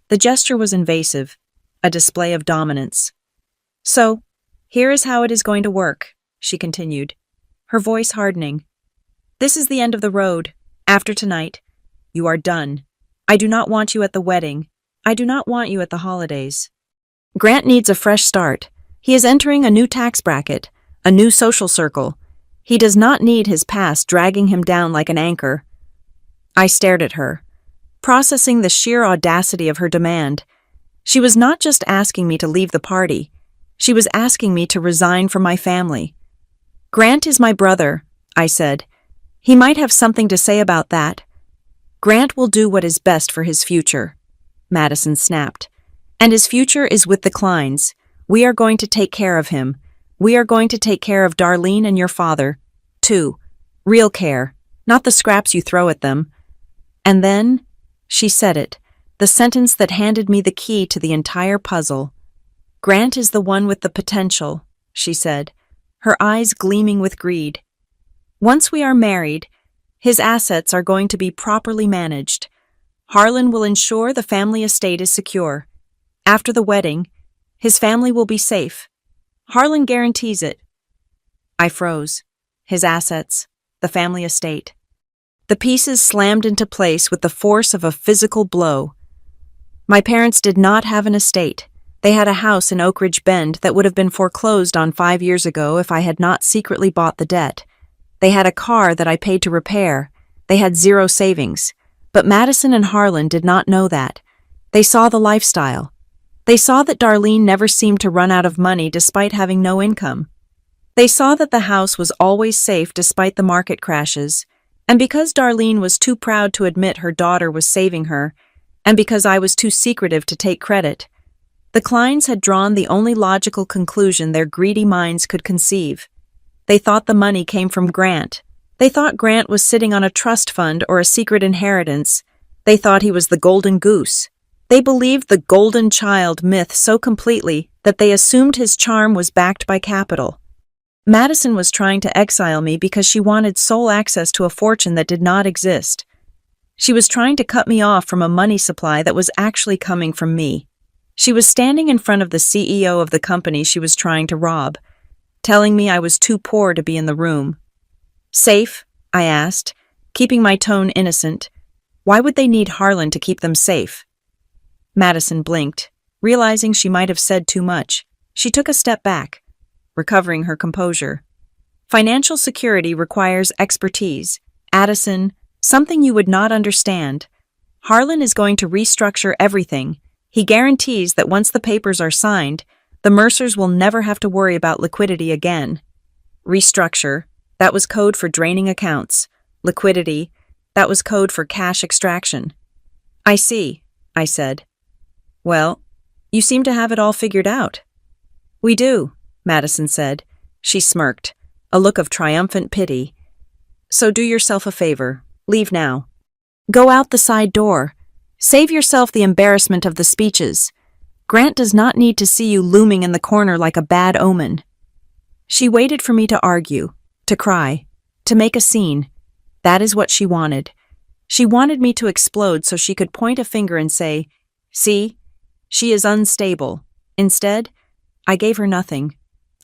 The gesture was invasive, a display of dominance. So, here is how it is going to work, she continued, her voice hardening. This is the end of the road. After tonight, you are done. I do not want you at the wedding. I do not want you at the holidays. Grant needs a fresh start. He is entering a new tax bracket, a new social circle. He does not need his past dragging him down like an anchor. I stared at her, processing the sheer audacity of her demand. She was not just asking me to leave the party. She was asking me to resign from my family. Grant is my brother, I said. He might have something to say about that. Grant will do what is best for his future, Madison snapped. And his future is with the Kleins. We are going to take care of him. We are going to take care of Darlene and your father, too. Real care, not the scraps you throw at them. And then, she said it, the sentence that handed me the key to the entire puzzle. Grant is the one with the potential, she said, her eyes gleaming with greed. Once we are married, his assets are going to be properly managed. Harlan will ensure the family estate is secure. After the wedding, his family will be safe. Harlan guarantees it. I froze. His assets, the family estate. The pieces slammed into place with the force of a physical blow. My parents did not have an estate. They had a house in Oak Ridge Bend that would have been foreclosed on 5 years ago if I had not secretly bought the debt. They had a car that I paid to repair. They had zero savings. But Madison and Harlan did not know that. They saw the lifestyle. They saw that Darlene never seemed to run out of money despite having no income. They saw that the house was always safe despite the market crashes. And because Darlene was too proud to admit her daughter was saving her, and because I was too secretive to take credit, the Kleins had drawn the only logical conclusion their greedy minds could conceive. They thought the money came from Grant. They thought Grant was sitting on a trust fund or a secret inheritance. They thought he was the golden goose. They believed the golden child myth so completely that they assumed his charm was backed by capital. Madison was trying to exile me because she wanted sole access to a fortune that did not exist. She was trying to cut me off from a money supply that was actually coming from me. She was standing in front of the CEO of the company she was trying to rob, telling me I was too poor to be in the room. Safe? I asked, keeping my tone innocent. Why would they need Harlan to keep them safe? Madison blinked, realizing she might have said too much. She took a step back, recovering her composure. Financial security requires expertise. Addison, something you would not understand. Harlan is going to restructure everything. He guarantees that once the papers are signed, the Mercers will never have to worry about liquidity again. Restructure, that was code for draining accounts. Liquidity, that was code for cash extraction. I see, I said. Well, you seem to have it all figured out. We do, Madison said. She smirked, a look of triumphant pity. So do yourself a favor. Leave now. Go out the side door. Save yourself the embarrassment of the speeches. Grant does not need to see you looming in the corner like a bad omen. She waited for me to argue, to cry, to make a scene. That is what she wanted. She wanted me to explode so she could point a finger and say, "See, she is unstable." Instead, I gave her nothing.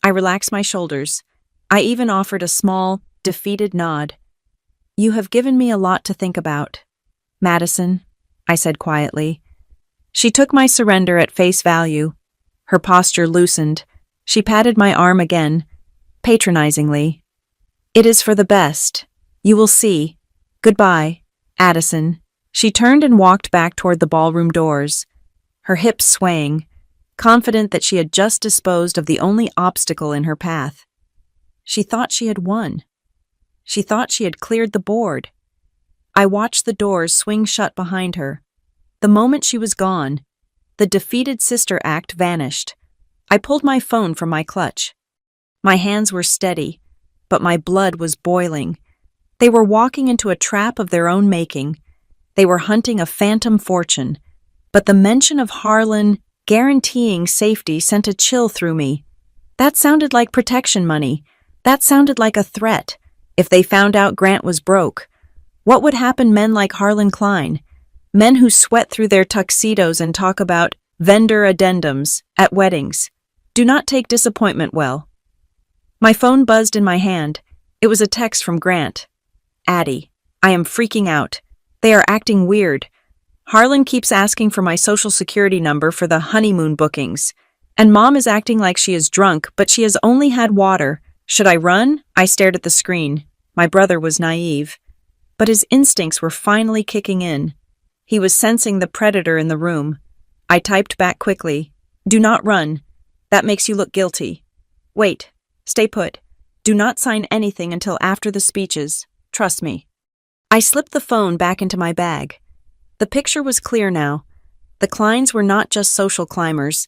I relaxed my shoulders. I even offered a small, defeated nod. You have given me a lot to think about, Madison, I said quietly. She took my surrender at face value. Her posture loosened. She patted my arm again, patronizingly. It is for the best. You will see. Goodbye, Addison. She turned and walked back toward the ballroom doors, her hips swaying, confident that she had just disposed of the only obstacle in her path. She thought she had won. She thought she had cleared the board. I watched the doors swing shut behind her. The moment she was gone, the defeated sister act vanished. I pulled my phone from my clutch. My hands were steady, but my blood was boiling. They were walking into a trap of their own making. They were hunting a phantom fortune. But the mention of Harlan guaranteeing safety sent a chill through me. That sounded like protection money. That sounded like a threat. If they found out Grant was broke, what would happen men like Harlan Klein? Men who sweat through their tuxedos and talk about vendor addendums at weddings. Do not take disappointment well. My phone buzzed in my hand. It was a text from Grant. Addie, I am freaking out. They are acting weird. Harlan keeps asking for my social security number for the honeymoon bookings. And Mom is acting like she is drunk, but she has only had water. Should I run? I stared at the screen. My brother was naive. But his instincts were finally kicking in. He was sensing the predator in the room. I typed back quickly. Do not run. That makes you look guilty. Wait. Stay put. Do not sign anything until after the speeches. Trust me. I slipped the phone back into my bag. The picture was clear now. The Kleins were not just social climbers.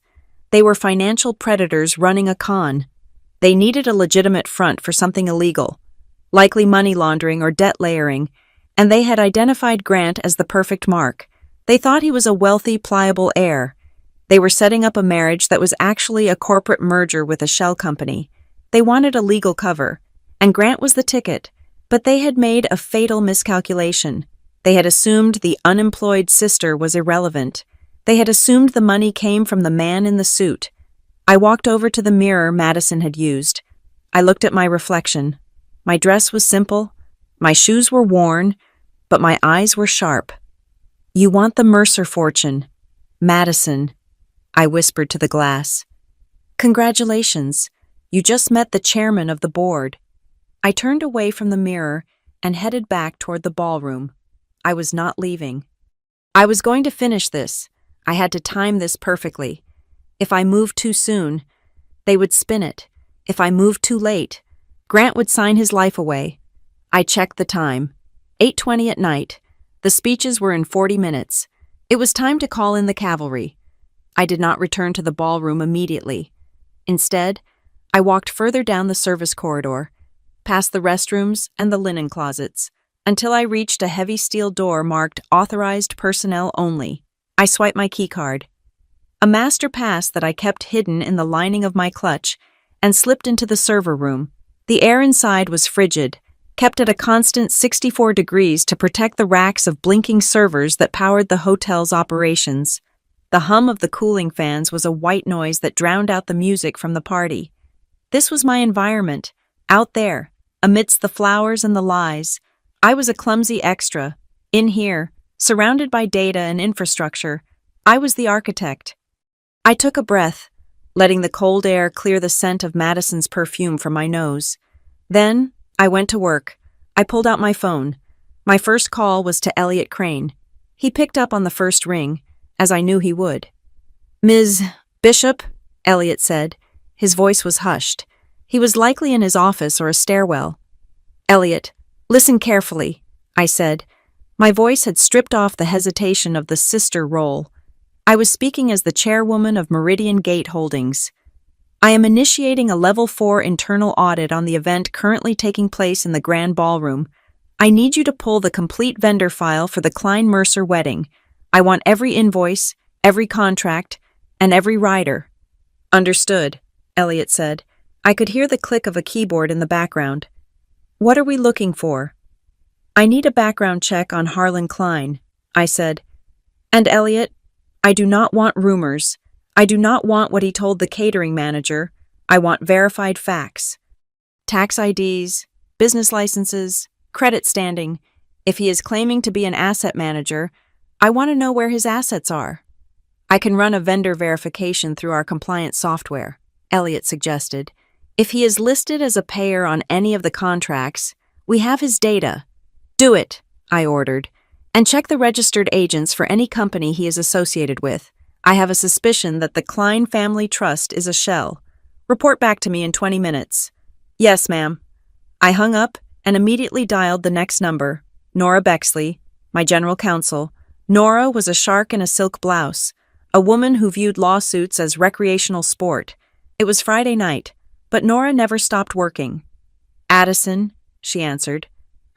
They were financial predators running a con. They needed a legitimate front for something illegal, likely money laundering or debt layering, and they had identified Grant as the perfect mark. They thought he was a wealthy, pliable heir. They were setting up a marriage that was actually a corporate merger with a shell company. They wanted a legal cover, and Grant was the ticket, but they had made a fatal miscalculation. They had assumed the unemployed sister was irrelevant. They had assumed the money came from the man in the suit. I walked over to the mirror Madison had used. I looked at my reflection. My dress was simple, my shoes were worn, but my eyes were sharp. You want the Mercer fortune. Madison, I whispered to the glass. Congratulations. You just met the chairman of the board. I turned away from the mirror and headed back toward the ballroom. I was not leaving. I was going to finish this. I had to time this perfectly. If I moved too soon, they would spin it. If I moved too late, Grant would sign his life away. I checked the time. 8:20 at night. The speeches were in 40 minutes. It was time to call in the cavalry. I did not return to the ballroom immediately. Instead, I walked further down the service corridor, past the restrooms and the linen closets, until I reached a heavy steel door marked Authorized Personnel Only. I swiped my keycard, a master pass that I kept hidden in the lining of my clutch, and slipped into the server room. The air inside was frigid, kept at a constant 64 degrees to protect the racks of blinking servers that powered the hotel's operations. The hum of the cooling fans was a white noise that drowned out the music from the party. This was my environment, out there, amidst the flowers and the lies. I was a clumsy extra. In here, surrounded by data and infrastructure, I was the architect. I took a breath, letting the cold air clear the scent of Madison's perfume from my nose. Then, I went to work. I pulled out my phone. My first call was to Elliot Crane. He picked up on the first ring, as I knew he would. Ms. Bishop, Elliot said. His voice was hushed. He was likely in his office or a stairwell. Elliot, listen carefully, I said. My voice had stripped off the hesitation of the sister role. I was speaking as the chairwoman of Meridian Gate Holdings. I am initiating a Level 4 internal audit on the event currently taking place in the Grand Ballroom. I need you to pull the complete vendor file for the Klein-Mercer wedding. I want every invoice, every contract, and every rider. Understood, Elliot said. I could hear the click of a keyboard in the background. What are we looking for? I need a background check on Harlan Klein, I said. And Elliot, I do not want rumors. I do not want what he told the catering manager. I want verified facts. Tax IDs, business licenses, credit standing. If he is claiming to be an asset manager, I want to know where his assets are. I can run a vendor verification through our compliance software, Elliot suggested. If he is listed as a payer on any of the contracts, we have his data. Do it, I ordered, and check the registered agents for any company he is associated with. I have a suspicion that the Klein Family Trust is a shell. Report back to me in 20 minutes. Yes, ma'am. I hung up and immediately dialed the next number, Nora Bexley, my general counsel. Nora was a shark in a silk blouse, a woman who viewed lawsuits as recreational sport. It was Friday night, but Nora never stopped working. Addison, she answered.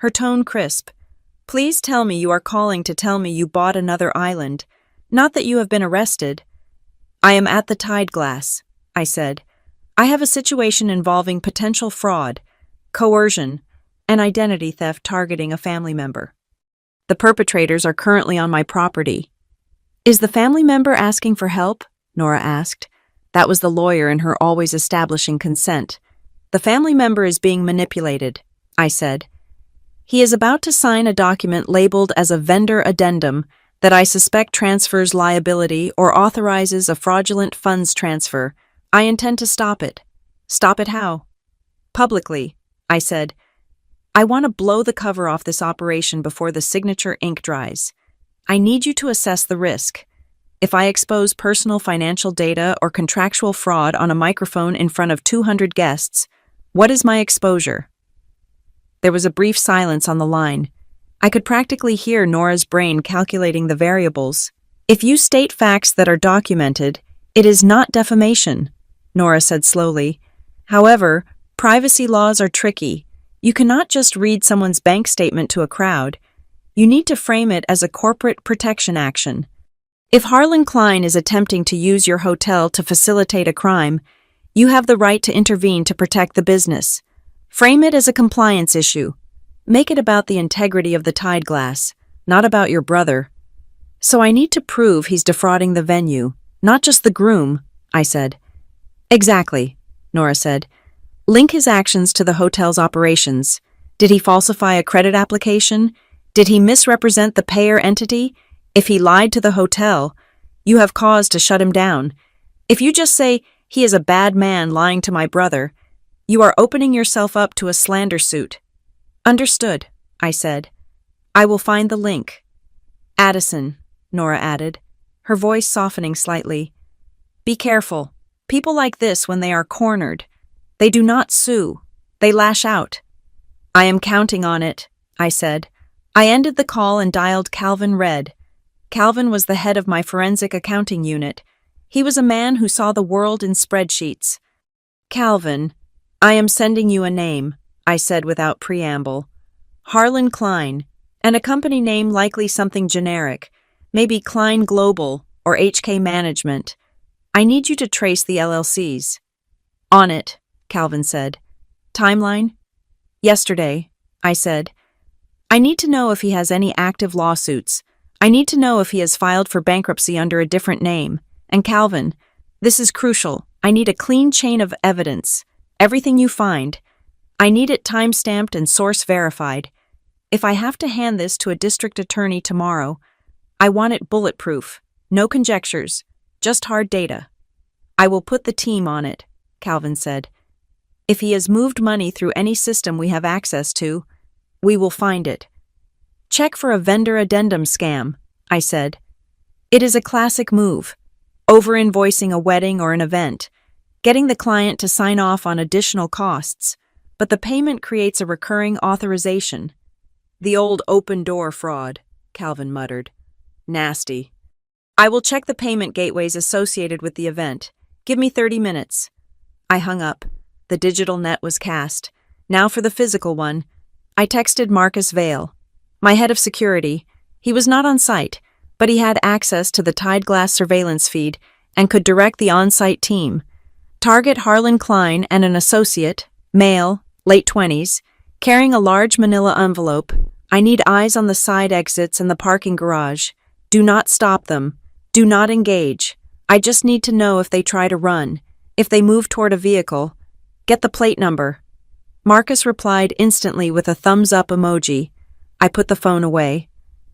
her tone crisp. Please tell me you are calling to tell me you bought another island, not that you have been arrested. I am at the Tide Glass, I said. I have a situation involving potential fraud, coercion, and identity theft targeting a family member. The perpetrators are currently on my property. Is the family member asking for help? Nora asked. That was the lawyer in her always establishing consent. The family member is being manipulated, I said. He is about to sign a document labeled as a vendor addendum that I suspect transfers liability or authorizes a fraudulent funds transfer. I intend to stop it. Stop it how? Publicly, I said. I want to blow the cover off this operation before the signature ink dries. I need you to assess the risk. If I expose personal financial data or contractual fraud on a microphone in front of 200 guests, what is my exposure? There was a brief silence on the line. I could practically hear Nora's brain calculating the variables. If you state facts that are documented, it is not defamation, Nora said slowly. However, privacy laws are tricky. You cannot just read someone's bank statement to a crowd. You need to frame it as a corporate protection action. If Harlan Klein is attempting to use your hotel to facilitate a crime, you have the right to intervene to protect the business. Frame it as a compliance issue. Make it about the integrity of the Tide Glass, not about your brother. So I need to prove he's defrauding the venue, not just the groom, I said. Exactly, Nora said. Link his actions to the hotel's operations. Did he falsify a credit application? Did he misrepresent the payer entity? If he lied to the hotel, you have cause to shut him down. If you just say, he is a bad man lying to my brother, you are opening yourself up to a slander suit. Understood, I said. I will find the link. Addison, Nora added, her voice softening slightly. Be careful. People like this, when they are cornered, they do not sue. They lash out. I am counting on it, I said. I ended the call and dialed Calvin Red. Calvin was the head of my forensic accounting unit. He was a man who saw the world in spreadsheets. Calvin, I am sending you a name, I said without preamble. Harlan Klein, and a company name likely something generic, maybe Klein Global or HK Management. I need you to trace the LLCs. On it, Calvin said. Timeline? Yesterday, I said. I need to know if he has any active lawsuits. I need to know if he has filed for bankruptcy under a different name. And Calvin, this is crucial. I need a clean chain of evidence. Everything you find. I need it time-stamped and source-verified. If I have to hand this to a district attorney tomorrow, I want it bulletproof. No conjectures. Just hard data. I will put the team on it, Calvin said. If he has moved money through any system we have access to, we will find it. Check for a vendor addendum scam, I said. It is a classic move. Over-invoicing a wedding or an event, getting the client to sign off on additional costs, but the payment creates a recurring authorization. The old open-door fraud, Calvin muttered. Nasty. I will check the payment gateways associated with the event. Give me 30 minutes. I hung up. The digital net was cast. Now for the physical one. I texted Marcus Vale, my head of security. He was not on site, but he had access to the Tide Glass surveillance feed and could direct the on-site team. Target Harlan Klein and an associate, male, late 20s, carrying a large manila envelope. I need eyes on the side exits and the parking garage. Do not stop them. Do not engage. I just need to know if they try to run, if they move toward a vehicle. Get the plate number. Marcus replied instantly with a thumbs-up emoji. I put the phone away.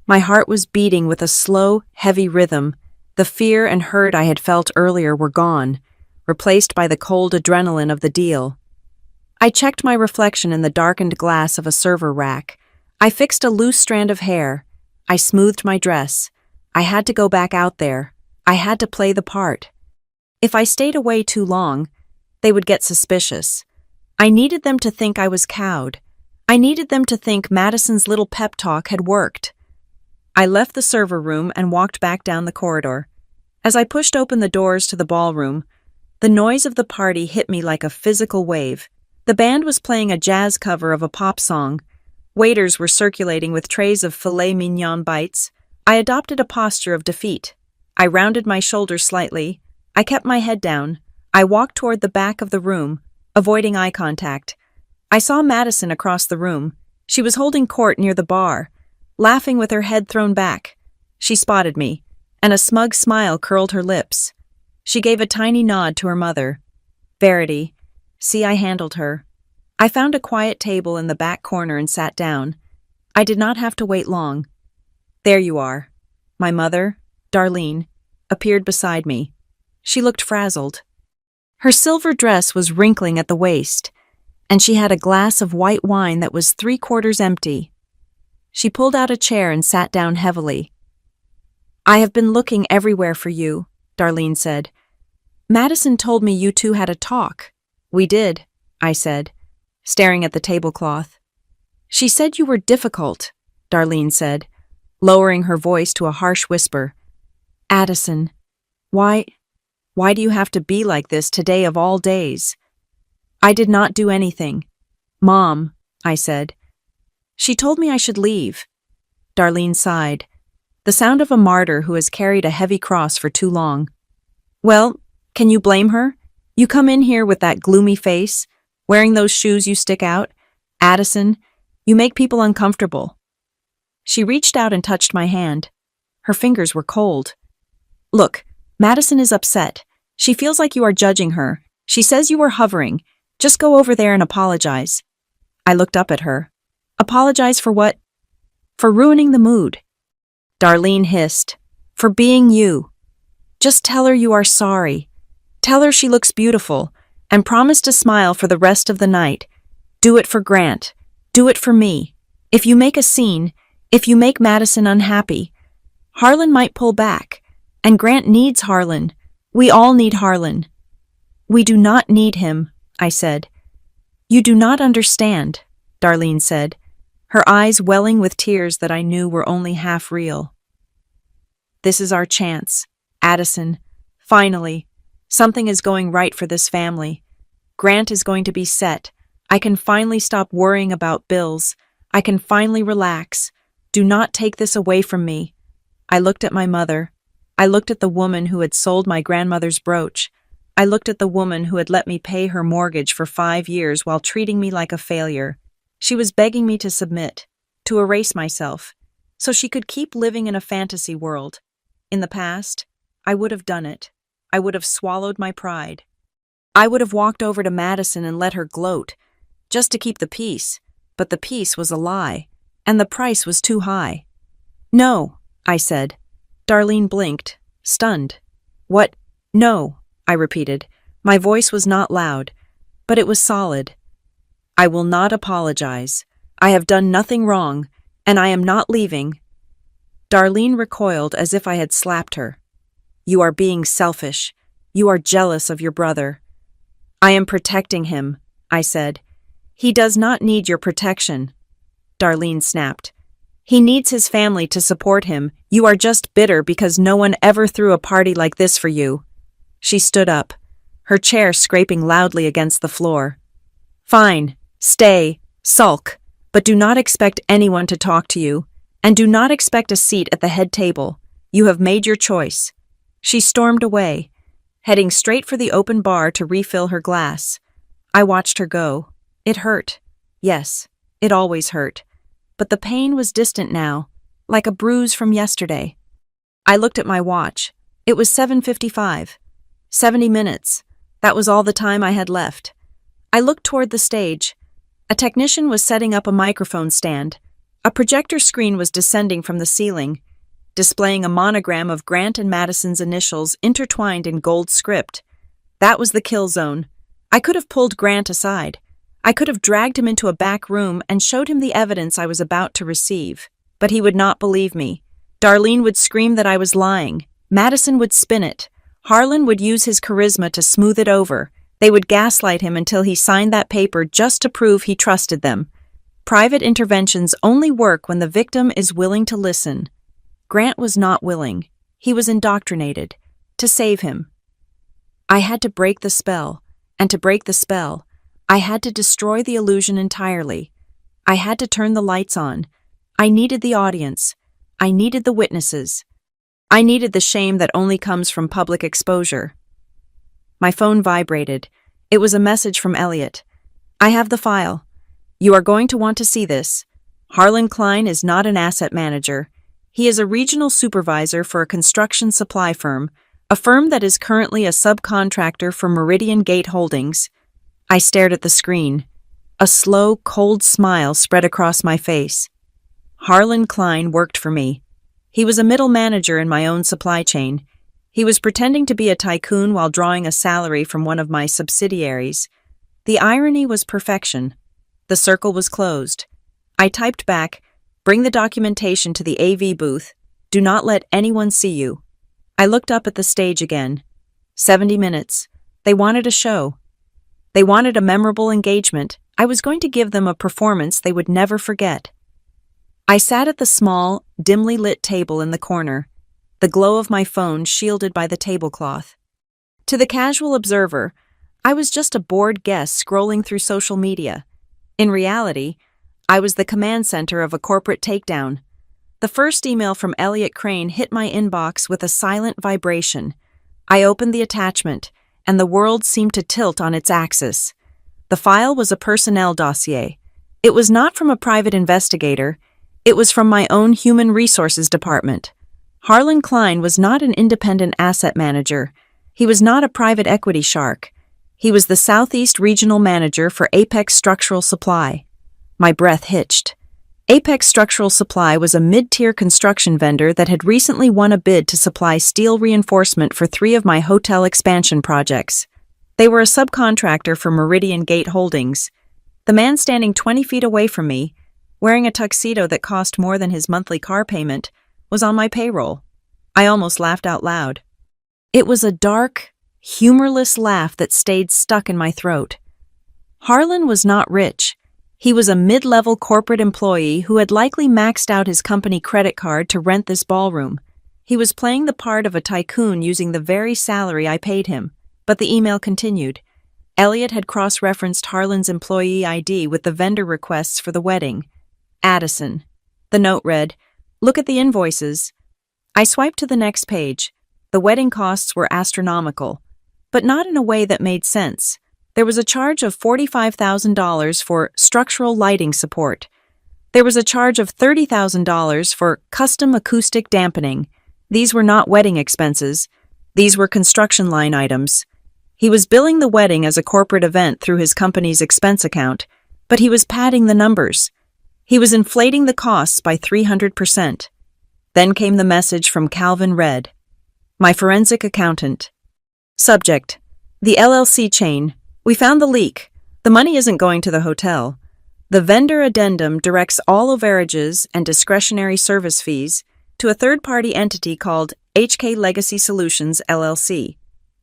My heart was beating with a slow, heavy rhythm. The fear and hurt I had felt earlier were gone, replaced by the cold adrenaline of the deal. I checked my reflection in the darkened glass of a server rack. I fixed a loose strand of hair. I smoothed my dress. I had to go back out there. I had to play the part. If I stayed away too long, they would get suspicious. I needed them to think I was cowed. I needed them to think Madison's little pep talk had worked. I left the server room and walked back down the corridor. As I pushed open the doors to the ballroom, the noise of the party hit me like a physical wave. The band was playing a jazz cover of a pop song. Waiters were circulating with trays of filet mignon bites. I adopted a posture of defeat. I rounded my shoulders slightly. I kept my head down. I walked toward the back of the room, avoiding eye contact. I saw Madison across the room. She was holding court near the bar, laughing with her head thrown back. She spotted me, and a smug smile curled her lips. She gave a tiny nod to her mother. Verity, see, I handled her. I found a quiet table in the back corner and sat down. I did not have to wait long. There you are. My mother, Darlene, appeared beside me. She looked frazzled. Her silver dress was wrinkling at the waist, and she had a glass of white wine that was 3/4 empty. She pulled out a chair and sat down heavily. I have been looking everywhere for you, Darlene said. Madison told me you two had a talk. We did, I said, staring at the tablecloth. She said you were difficult, Darlene said, lowering her voice to a harsh whisper. Addison, why do you have to be like this today of all days? I did not do anything. Mom, I said. She told me I should leave. Darlene sighed, the sound of a martyr who has carried a heavy cross for too long. Well, can you blame her? You come in here with that gloomy face, wearing those shoes you stick out. Addison, you make people uncomfortable. She reached out and touched my hand. Her fingers were cold. Look, Madison is upset. She feels like you are judging her. She says you were hovering. Just go over there and apologize. I looked up at her. Apologize for what? For ruining the mood. Darlene hissed. For being you. Just tell her you are sorry. Tell her she looks beautiful, and promise to smile for the rest of the night. Do it for Grant. Do it for me. If you make a scene, if you make Madison unhappy, Harlan might pull back, and Grant needs Harlan. We all need Harlan. We do not need him, I said. You do not understand, Darlene said, her eyes welling with tears that I knew were only half real. This is our chance, Addison. Finally, something is going right for this family. Grant is going to be set. I can finally stop worrying about bills. I can finally relax. Do not take this away from me. I looked at my mother. I looked at the woman who had sold my grandmother's brooch. I looked at the woman who had let me pay her mortgage for 5 years while treating me like a failure. She was begging me to submit, to erase myself, so she could keep living in a fantasy world. In the past, I would have done it. I would have swallowed my pride. I would have walked over to Madison and let her gloat, just to keep the peace, but the peace was a lie, and the price was too high. No, I said. Darlene blinked, stunned. What? No, I repeated. My voice was not loud, but it was solid. I will not apologize. I have done nothing wrong, and I am not leaving. Darlene recoiled as if I had slapped her. You are being selfish. You are jealous of your brother. I am protecting him, I said. He does not need your protection. Darlene snapped. He needs his family to support him. You are just bitter because no one ever threw a party like this for you. She stood up, her chair scraping loudly against the floor. Fine, stay, sulk, but do not expect anyone to talk to you, and do not expect a seat at the head table. You have made your choice. She stormed away, heading straight for the open bar to refill her glass. I watched her go. It hurt. Yes, it always hurt. But the pain was distant now, like a bruise from yesterday. I looked at my watch. It was 7:55. 70 minutes. That was all the time I had left. I looked toward the stage. A technician was setting up a microphone stand. A projector screen was descending from the ceiling, displaying a monogram of Grant and Madison's initials intertwined in gold script. That was the kill zone. I could have pulled Grant aside. I could have dragged him into a back room and showed him the evidence I was about to receive. But he would not believe me. Darlene would scream that I was lying. Madison would spin it. Harlan would use his charisma to smooth it over. They would gaslight him until he signed that paper just to prove he trusted them. Private interventions only work when the victim is willing to listen. Grant was not willing. He was indoctrinated. To save him, I had to break the spell, and to break the spell, I had to destroy the illusion entirely. I had to turn the lights on. I needed the audience. I needed the witnesses. I needed the shame that only comes from public exposure. My phone vibrated. It was a message from Elliot. I have the file. You are going to want to see this. Harlan Klein is not an asset manager. He is a regional supervisor for a construction supply firm, a firm that is currently a subcontractor for Meridian Gate Holdings. I stared at the screen. A slow, cold smile spread across my face. Harlan Klein worked for me. He was a middle manager in my own supply chain. He was pretending to be a tycoon while drawing a salary from one of my subsidiaries. The irony was perfection. The circle was closed. I typed back, "Bring the documentation to the AV booth. Do not let anyone see you." I looked up at the stage again. 70 minutes. They wanted a show. They wanted a memorable engagement. I was going to give them a performance they would never forget. I sat at the small, dimly lit table in the corner, the glow of my phone shielded by the tablecloth. To the casual observer, I was just a bored guest scrolling through social media. In reality, I was the command center of a corporate takedown. The first email from Elliot Crane hit my inbox with a silent vibration. I opened the attachment, and the world seemed to tilt on its axis. The file was a personnel dossier. It was not from a private investigator. It was from my own human resources department. Harlan Klein was not an independent asset manager. He was not a private equity shark. He was the Southeast Regional Manager for Apex Structural Supply. My breath hitched. Apex Structural Supply was a mid-tier construction vendor that had recently won a bid to supply steel reinforcement for 3 of my hotel expansion projects. They were a subcontractor for Meridian Gate Holdings. The man standing 20 feet away from me, wearing a tuxedo that cost more than his monthly car payment, was on my payroll. I almost laughed out loud. It was a dark, humorless laugh that stayed stuck in my throat. Harlan was not rich. He was a mid-level corporate employee who had likely maxed out his company credit card to rent this ballroom. He was playing the part of a tycoon using the very salary I paid him. But the email continued. Elliot had cross-referenced Harlan's employee ID with the vendor requests for the wedding. Addison. The note read, "Look at the invoices." I swiped to the next page. The wedding costs were astronomical, but not in a way that made sense. There was a charge of $45,000 for structural lighting support. There was a charge of $30,000 for custom acoustic dampening. These were not wedding expenses. These were construction line items. He was billing the wedding as a corporate event through his company's expense account, but he was padding the numbers. He was inflating the costs by 300%. Then came the message from Calvin Red, my forensic accountant. Subject: the LLC chain. We found the leak. The money isn't going to the hotel. The vendor addendum directs all overages and discretionary service fees to a third-party entity called HK Legacy Solutions, LLC.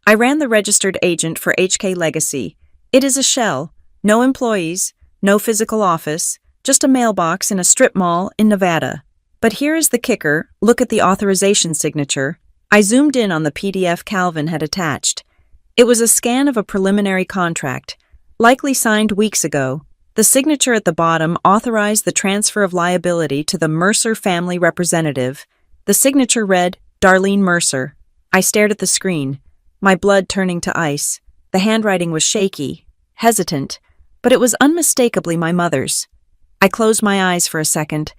I ran the registered agent for HK Legacy. It is a shell, no employees, no physical office, just a mailbox in a strip mall in Nevada. But here is the kicker. Look at the authorization signature. I zoomed in on the PDF Calvin had attached. It was a scan of a preliminary contract, likely signed weeks ago. The signature at the bottom authorized the transfer of liability to the Mercer family representative. The signature read, Darlene Mercer. I stared at the screen, my blood turning to ice. The handwriting was shaky, hesitant, but it was unmistakably my mother's. I closed my eyes for a second,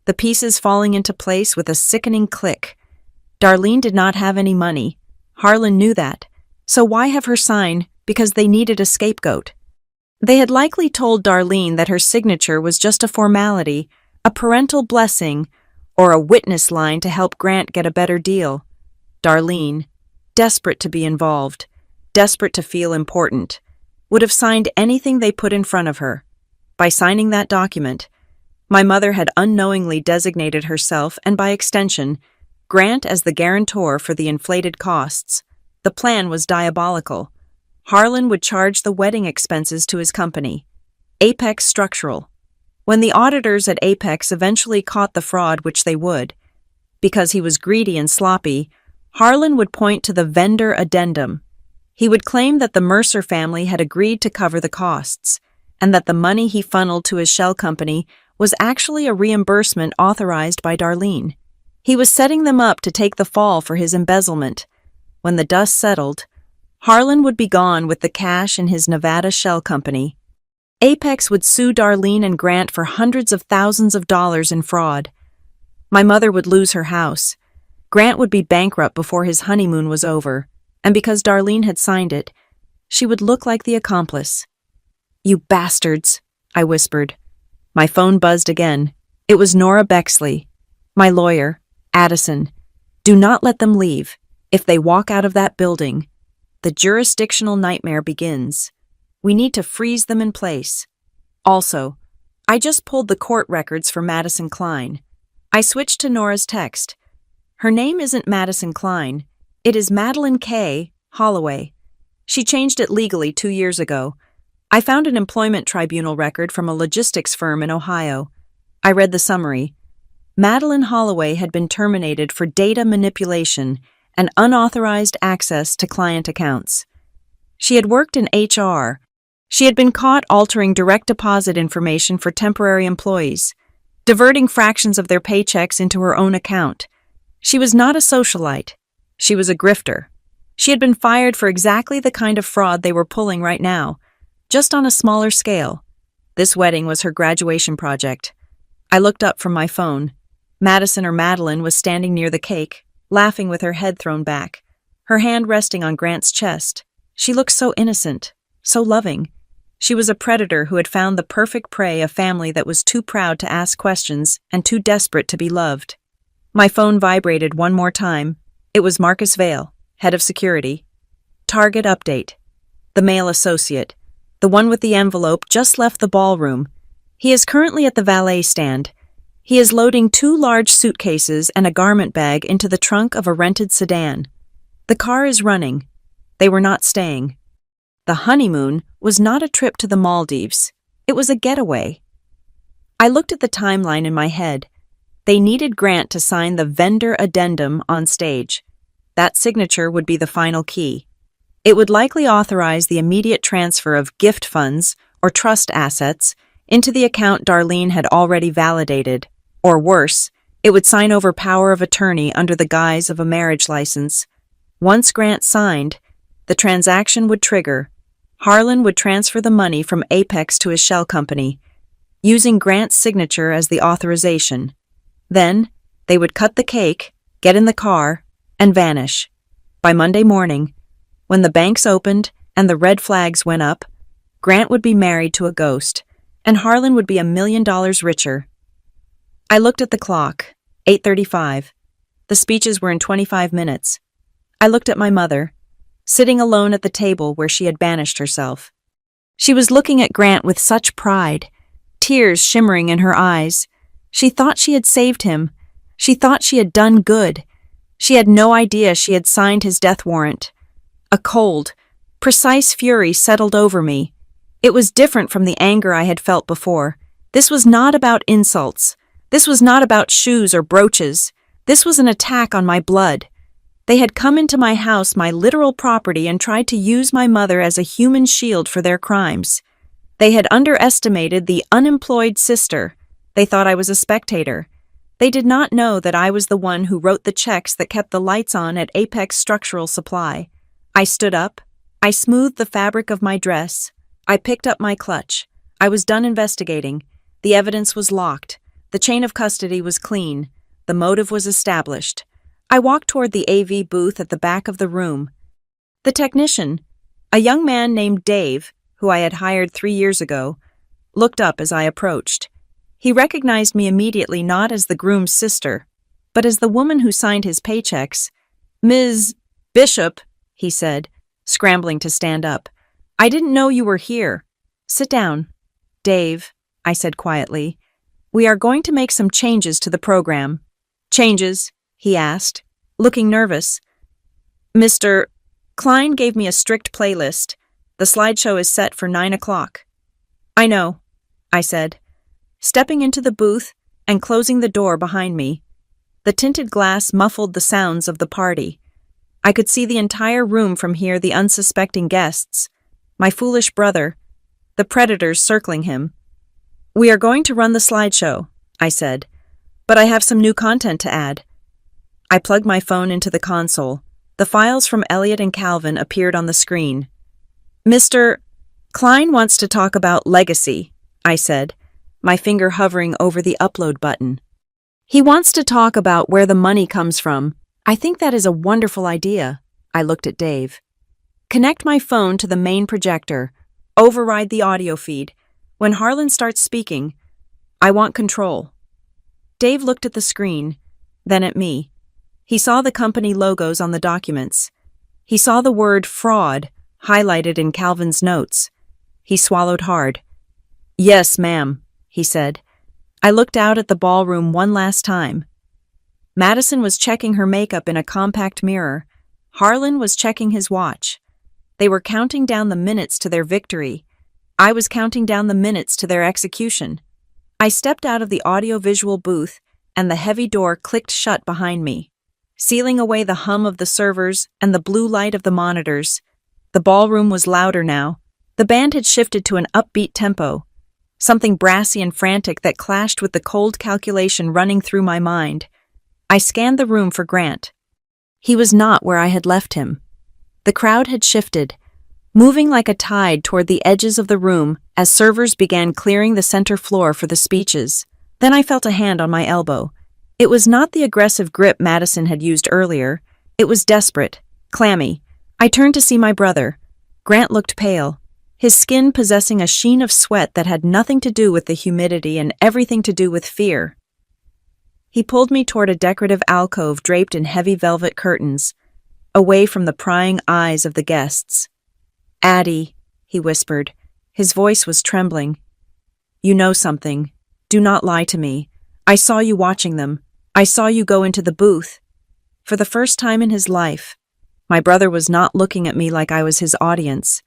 the pieces falling into place with a sickening click. Darlene did not have any money. Harlan knew that. So why have her sign? Because they needed a scapegoat. They had likely told Darlene that her signature was just a formality, a parental blessing, or a witness line to help Grant get a better deal. Darlene, desperate to be involved, desperate to feel important, would have signed anything they put in front of her. By signing that document, my mother had unknowingly designated herself and, by extension, Grant as the guarantor for the inflated costs. The plan was diabolical. Harlan would charge the wedding expenses to his company, Apex Structural. When the auditors at Apex eventually caught the fraud, which they would, because he was greedy and sloppy, Harlan would point to the vendor addendum. He would claim that the Mercer family had agreed to cover the costs, and that the money he funneled to his shell company was actually a reimbursement authorized by Darlene. He was setting them up to take the fall for his embezzlement. When the dust settled, Harlan would be gone with the cash in his Nevada shell company. Apex would sue Darlene and Grant for hundreds of thousands of dollars in fraud. My mother would lose her house. Grant would be bankrupt before his honeymoon was over, and because Darlene had signed it, she would look like the accomplice. "You bastards," I whispered. My phone buzzed again. It was Nora Bexley, my lawyer, Addison. "Do not let them leave. If they walk out of that building, the jurisdictional nightmare begins. We need to freeze them in place." Also, I just pulled the court records for Madison Klein. I switched to Nora's text. Her name isn't Madison Klein. It is Madeline K. Holloway. She changed it legally 2 years ago. I found an employment tribunal record from a logistics firm in Ohio. I read the summary. Madeline Holloway had been terminated for data manipulation and unauthorized access to client accounts. She had worked in HR. She had been caught altering direct deposit information for temporary employees, diverting fractions of their paychecks into her own account. She was not a socialite. She was a grifter. She had been fired for exactly the kind of fraud they were pulling right now, just on a smaller scale. This wedding was her graduation project. I looked up from my phone. Madison, or Madeline, was standing near the cake, laughing with her head thrown back, her hand resting on Grant's chest. She looked so innocent, so loving. She was a predator who had found the perfect prey, a family that was too proud to ask questions and too desperate to be loved. My phone vibrated one more time. It was Marcus Vale, head of security. Target update. The male associate, the one with the envelope, just left the ballroom. He is currently at the valet stand. He is loading 2 large suitcases and a garment bag into the trunk of a rented sedan. The car is running. They were not staying. The honeymoon was not a trip to the Maldives. It was a getaway. I looked at the timeline in my head. They needed Grant to sign the vendor addendum on stage. That signature would be the final key. It would likely authorize the immediate transfer of gift funds or trust assets into the account Darlene had already validated. Or worse, it would sign over power of attorney under the guise of a marriage license. Once Grant signed, the transaction would trigger. Harlan would transfer the money from Apex to his shell company, using Grant's signature as the authorization. Then, they would cut the cake, get in the car, and vanish. By Monday morning, when the banks opened and the red flags went up, Grant would be married to a ghost, and Harlan would be $1 million richer. I looked at the clock, 8:35. The speeches were in 25 minutes. I looked at my mother, sitting alone at the table where she had banished herself. She was looking at Grant with such pride, tears shimmering in her eyes. She thought she had saved him. She thought she had done good. She had no idea she had signed his death warrant. A cold, precise fury settled over me. It was different from the anger I had felt before. This was not about insults. This was not about shoes or brooches. This was an attack on my blood. They had come into my house, my literal property, and tried to use my mother as a human shield for their crimes. They had underestimated the unemployed sister. They thought I was a spectator. They did not know that I was the one who wrote the checks that kept the lights on at Apex Structural Supply. I stood up. I smoothed the fabric of my dress. I picked up my clutch. I was done investigating. The evidence was locked. The chain of custody was clean. The motive was established. I walked toward the AV booth at the back of the room. The technician, a young man named Dave, who I had hired 3 years ago, looked up as I approached. He recognized me immediately, not as the groom's sister, but as the woman who signed his paychecks. "Ms. Bishop," he said, scrambling to stand up. "I didn't know you were here. Sit down." "Dave," I said quietly, "we are going to make some changes to the program." "Changes?" he asked, looking nervous. "Mr. Klein gave me a strict playlist. The slideshow is set for 9 o'clock. "I know," I said, stepping into the booth and closing the door behind me. The tinted glass muffled the sounds of the party. I could see the entire room from here, the unsuspecting guests, my foolish brother, the predators circling him. "We are going to run the slideshow," I said, "but I have some new content to add." I plugged my phone into the console. The files from Elliot and Calvin appeared on the screen. "Mr. Klein wants to talk about legacy," I said, my finger hovering over the upload button. "He wants to talk about where the money comes from. I think that is a wonderful idea." I looked at Dave. "Connect my phone to the main projector. Override the audio feed. When Harlan starts speaking, I want control." Dave looked at the screen, then at me. He saw the company logos on the documents. He saw the word fraud highlighted in Calvin's notes. He swallowed hard. "Yes, ma'am," he said. I looked out at the ballroom one last time. Madison was checking her makeup in a compact mirror. Harlan was checking his watch. They were counting down the minutes to their victory. I was counting down the minutes to their execution. I stepped out of the audio-visual booth, and the heavy door clicked shut behind me, sealing away the hum of the servers and the blue light of the monitors. The ballroom was louder now. The band had shifted to an upbeat tempo, something brassy and frantic that clashed with the cold calculation running through my mind. I scanned the room for Grant. He was not where I had left him. The crowd had shifted, moving like a tide toward the edges of the room as servers began clearing the center floor for the speeches. Then I felt a hand on my elbow. It was not the aggressive grip Madison had used earlier. It was desperate, clammy. I turned to see my brother. Grant looked pale, his skin possessing a sheen of sweat that had nothing to do with the humidity and everything to do with fear. He pulled me toward a decorative alcove draped in heavy velvet curtains, away from the prying eyes of the guests. "Addie," he whispered. His voice was trembling. "You know something. Do not lie to me. I saw you watching them. I saw you go into the booth." For the first time in his life, my brother was not looking at me like I was his audience.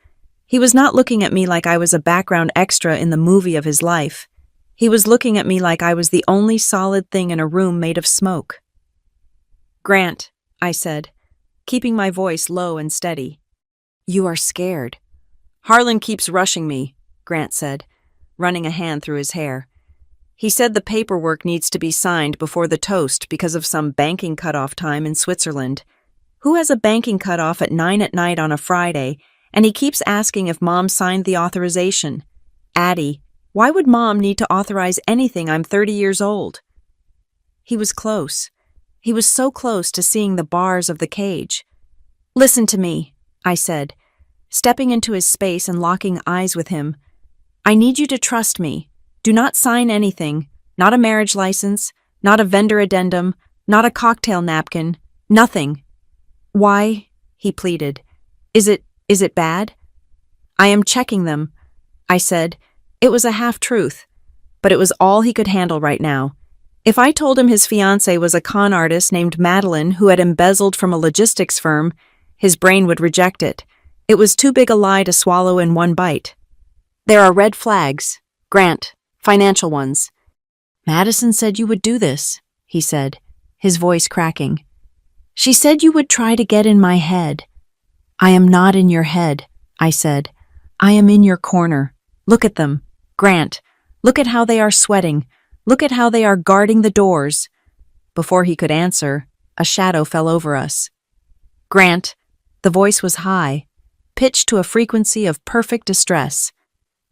He was not looking at me like I was a background extra in the movie of his life. He was looking at me like I was the only solid thing in a room made of smoke. "Grant," I said, keeping my voice low and steady. "You are scared." "Harlan keeps rushing me," Grant said, running a hand through his hair. "He said the paperwork needs to be signed before the toast because of some banking cutoff time in Switzerland. Who has a banking cutoff at 9 at night on a Friday, and he keeps asking if Mom signed the authorization. Addie, why would Mom need to authorize anything? I'm 30 years old." He was close. He was so close to seeing the bars of the cage. "Listen to me," I said, stepping into his space and locking eyes with him. "I need you to trust me. Do not sign anything, not a marriage license, not a vendor addendum, not a cocktail napkin, nothing." "Why?" he pleaded. Is it bad?" "I am checking them," I said. It was a half-truth, but it was all he could handle right now. If I told him his fiancée was a con artist named Madeline who had embezzled from a logistics firm, his brain would reject it. It was too big a lie to swallow in one bite. "There are red flags, Grant, financial ones." "Madison said you would do this," he said, his voice cracking. "She said you would try to get in my head." "I am not in your head," I said. "I am in your corner. Look at them. Grant, look at how they are sweating. Look at how they are guarding the doors." Before he could answer, a shadow fell over us. "Grant," the voice was high, pitched to a frequency of perfect distress.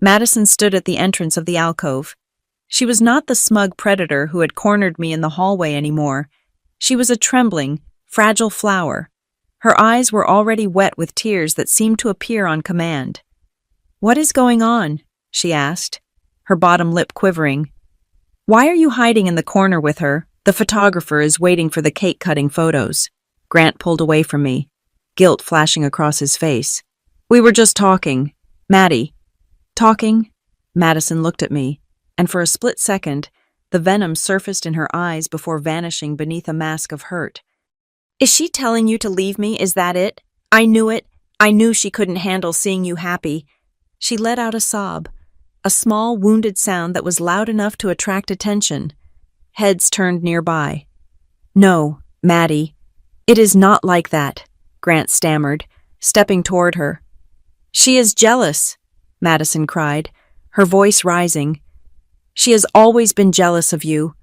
Madison stood at the entrance of the alcove. She was not the smug predator who had cornered me in the hallway anymore. She was a trembling, fragile flower. Her eyes were already wet with tears that seemed to appear on command. "What is going on?" she asked, her bottom lip quivering. "Why are you hiding in the corner with her? The photographer is waiting for the cake-cutting photos." Grant pulled away from me, guilt flashing across his face. "We were just talking. Maddie." "Talking?" Madison looked at me, and for a split second, the venom surfaced in her eyes before vanishing beneath a mask of hurt. "Is she telling you to leave me? Is that it? I knew it. I knew she couldn't handle seeing you happy." She let out a sob, a small, wounded sound that was loud enough to attract attention. Heads turned nearby. "No, Maddie, it is not like that," Grant stammered, stepping toward her. "She is jealous," Madison cried, her voice rising. She has always been jealous of you.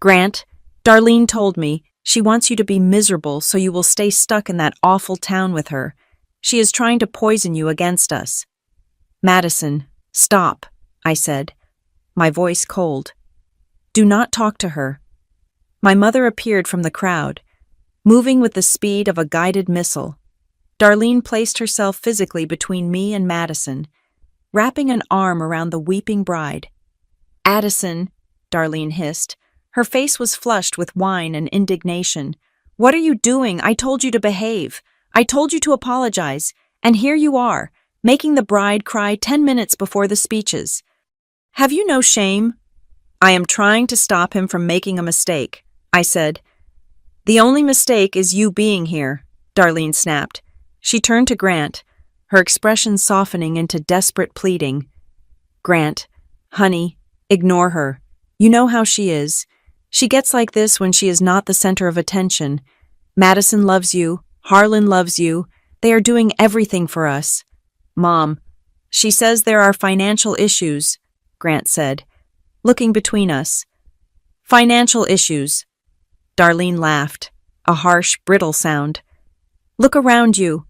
Grant, Darlene told me she wants you to be miserable so you will stay stuck in that awful town with her. She is trying to poison you against us. Madison, stop, I said, my voice cold. Do not talk to her. My mother appeared from the crowd, moving with the speed of a guided missile. Darlene placed herself physically between me and Madison, wrapping an arm around the weeping bride. Addison, Darlene hissed. Her face was flushed with wine and indignation. What are you doing? I told you to behave. I told you to apologize. And here you are, making the bride cry 10 minutes before the speeches. Have you no shame? I am trying to stop him from making a mistake, I said. The only mistake is you being here, Darlene snapped. She turned to Grant, her expression softening into desperate pleading. Grant, honey, ignore her. You know how she is. She gets like this when she is not the center of attention. Madison loves you. Harlan loves you. They are doing everything for us. Mom, she says there are financial issues, Grant said, looking between us. Financial issues. Darlene laughed, a harsh, brittle sound. Look around you,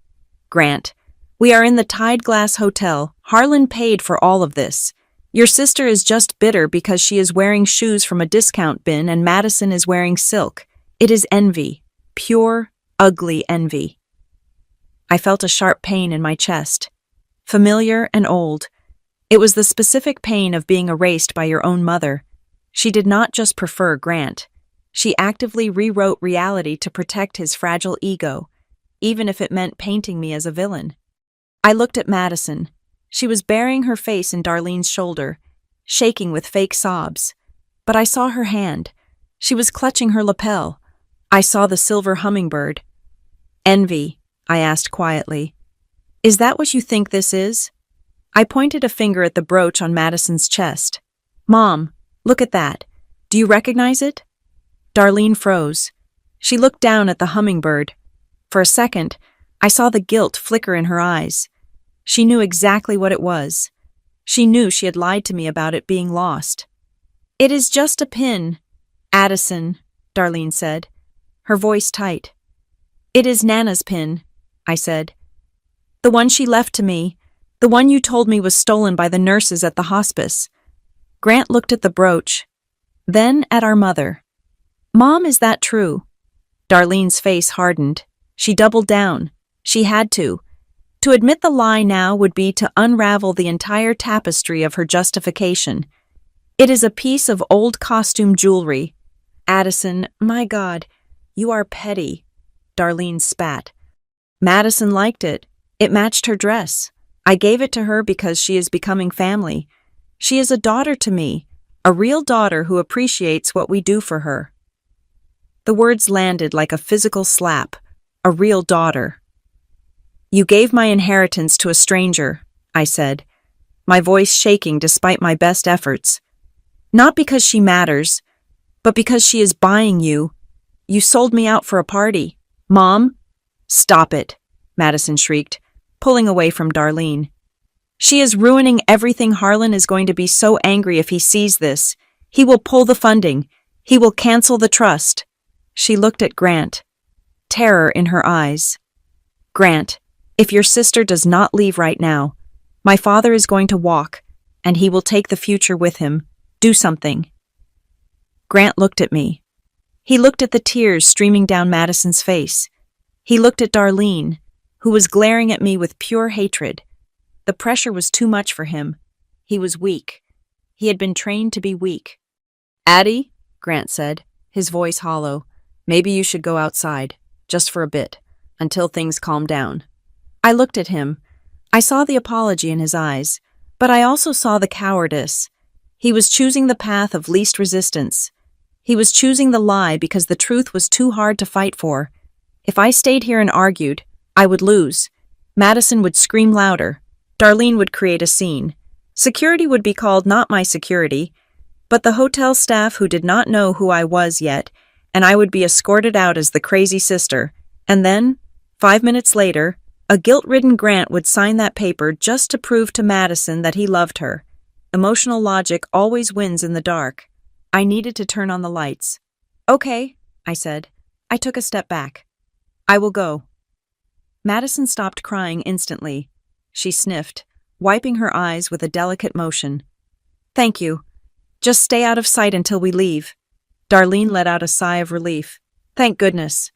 Grant. We are in the Tide Glass Hotel. Harlan paid for all of this. Your sister is just bitter because she is wearing shoes from a discount bin and Madison is wearing silk. It is envy. Pure, ugly envy. I felt a sharp pain in my chest. Familiar and old. It was the specific pain of being erased by your own mother. She did not just prefer Grant. She actively rewrote reality to protect his fragile ego, even if it meant painting me as a villain. I looked at Madison. She was burying her face in Darlene's shoulder, shaking with fake sobs. But I saw her hand. She was clutching her lapel. I saw the silver hummingbird. Envy, I asked quietly. Is that what you think this is? I pointed a finger at the brooch on Madison's chest. Mom, look at that. Do you recognize it? Darlene froze. She looked down at the hummingbird. For a second, I saw the guilt flicker in her eyes. She knew exactly what it was. She knew she had lied to me about it being lost. It is just a pin, Addison, Darlene said, her voice tight. It is Nana's pin, I said. The one she left to me, the one you told me was stolen by the nurses at the hospice. Grant looked at the brooch, then at our mother. Mom, is that true? Darlene's face hardened. She doubled down. She had to. To admit the lie now would be to unravel the entire tapestry of her justification. It is a piece of old costume jewelry. Addison, my God, you are petty. Darlene spat. Madison liked it. It matched her dress. I gave it to her because she is becoming family. She is a daughter to me, a real daughter who appreciates what we do for her. The words landed like a physical slap. A real daughter. You gave my inheritance to a stranger, I said, my voice shaking despite my best efforts. Not because she matters, but because she is buying you. You sold me out for a party. Mom? Stop it, Madison shrieked, pulling away from Darlene. She is ruining everything. Harlan is going to be so angry if he sees this. He will pull the funding. He will cancel the trust. She looked at Grant, terror in her eyes. Grant, if your sister does not leave right now, my father is going to walk, and he will take the future with him. Do something. Grant looked at me. He looked at the tears streaming down Madison's face. He looked at Darlene, who was glaring at me with pure hatred. The pressure was too much for him. He was weak. He had been trained to be weak. Addie, Grant said, his voice hollow, maybe you should go outside, just for a bit, until things calm down. I looked at him. I saw the apology in his eyes, but I also saw the cowardice. He was choosing the path of least resistance. He was choosing the lie because the truth was too hard to fight for. If I stayed here and argued, I would lose. Madison would scream louder. Darlene would create a scene. Security would be called not my security, but the hotel staff who did not know who I was yet, and I would be escorted out as the crazy sister. And then, 5 minutes later, A guilt-ridden Grant would sign that paper just to prove to Madison that he loved her. Emotional logic always wins in the dark. I needed to turn on the lights. "Okay," I said. I took a step back. "I will go." Madison stopped crying instantly. She sniffed, wiping her eyes with a delicate motion. "Thank you. Just stay out of sight until we leave." Darlene let out a sigh of relief. "Thank goodness."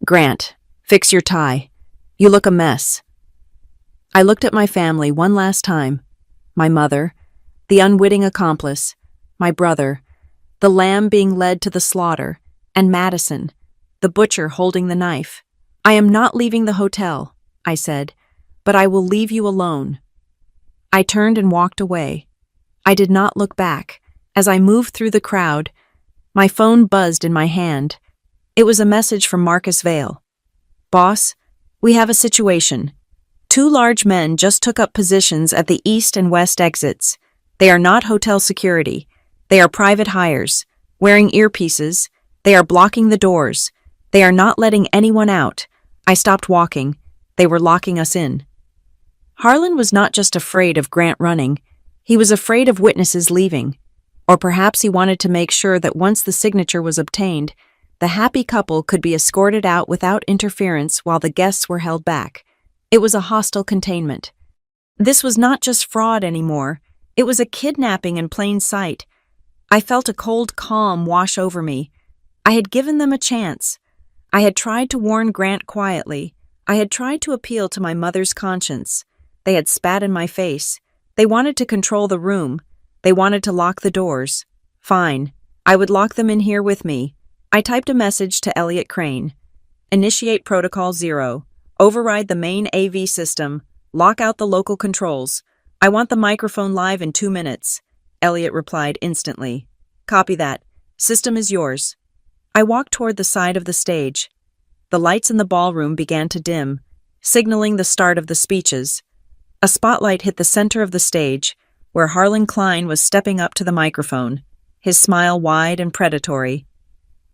"Grant, fix your tie. You look a mess." I looked at my family one last time. My mother, the unwitting accomplice, my brother, the lamb being led to the slaughter, and Madison, the butcher holding the knife. "I am not leaving the hotel," I said, "but I will leave you alone." I turned and walked away. I did not look back. As I moved through the crowd, my phone buzzed in my hand. It was a message from Marcus Vale. "Boss, we have a situation. 2 large men just took up positions at the east and west exits. They are not hotel security. They are private hires, wearing earpieces. They are blocking the doors. They are not letting anyone out." I stopped walking. They were locking us in. Harlan was not just afraid of Grant running. He was afraid of witnesses leaving. Or perhaps he wanted to make sure that once the signature was obtained, the happy couple could be escorted out without interference while the guests were held back. It was a hostile containment. This was not just fraud anymore. It was a kidnapping in plain sight. I felt a cold calm wash over me. I had given them a chance. I had tried to warn Grant quietly. I had tried to appeal to my mother's conscience. They had spat in my face. They wanted to control the room. They wanted to lock the doors. Fine. I would lock them in here with me. I typed a message to Elliot Crane. "Initiate Protocol 0. Override the main AV system. Lock out the local controls. I want the microphone live in 2 minutes." Elliot replied instantly. "Copy that. System is yours." I walked toward the side of the stage. The lights in the ballroom began to dim, signaling the start of the speeches. A spotlight hit the center of the stage, where Harlan Klein was stepping up to the microphone, his smile wide and predatory.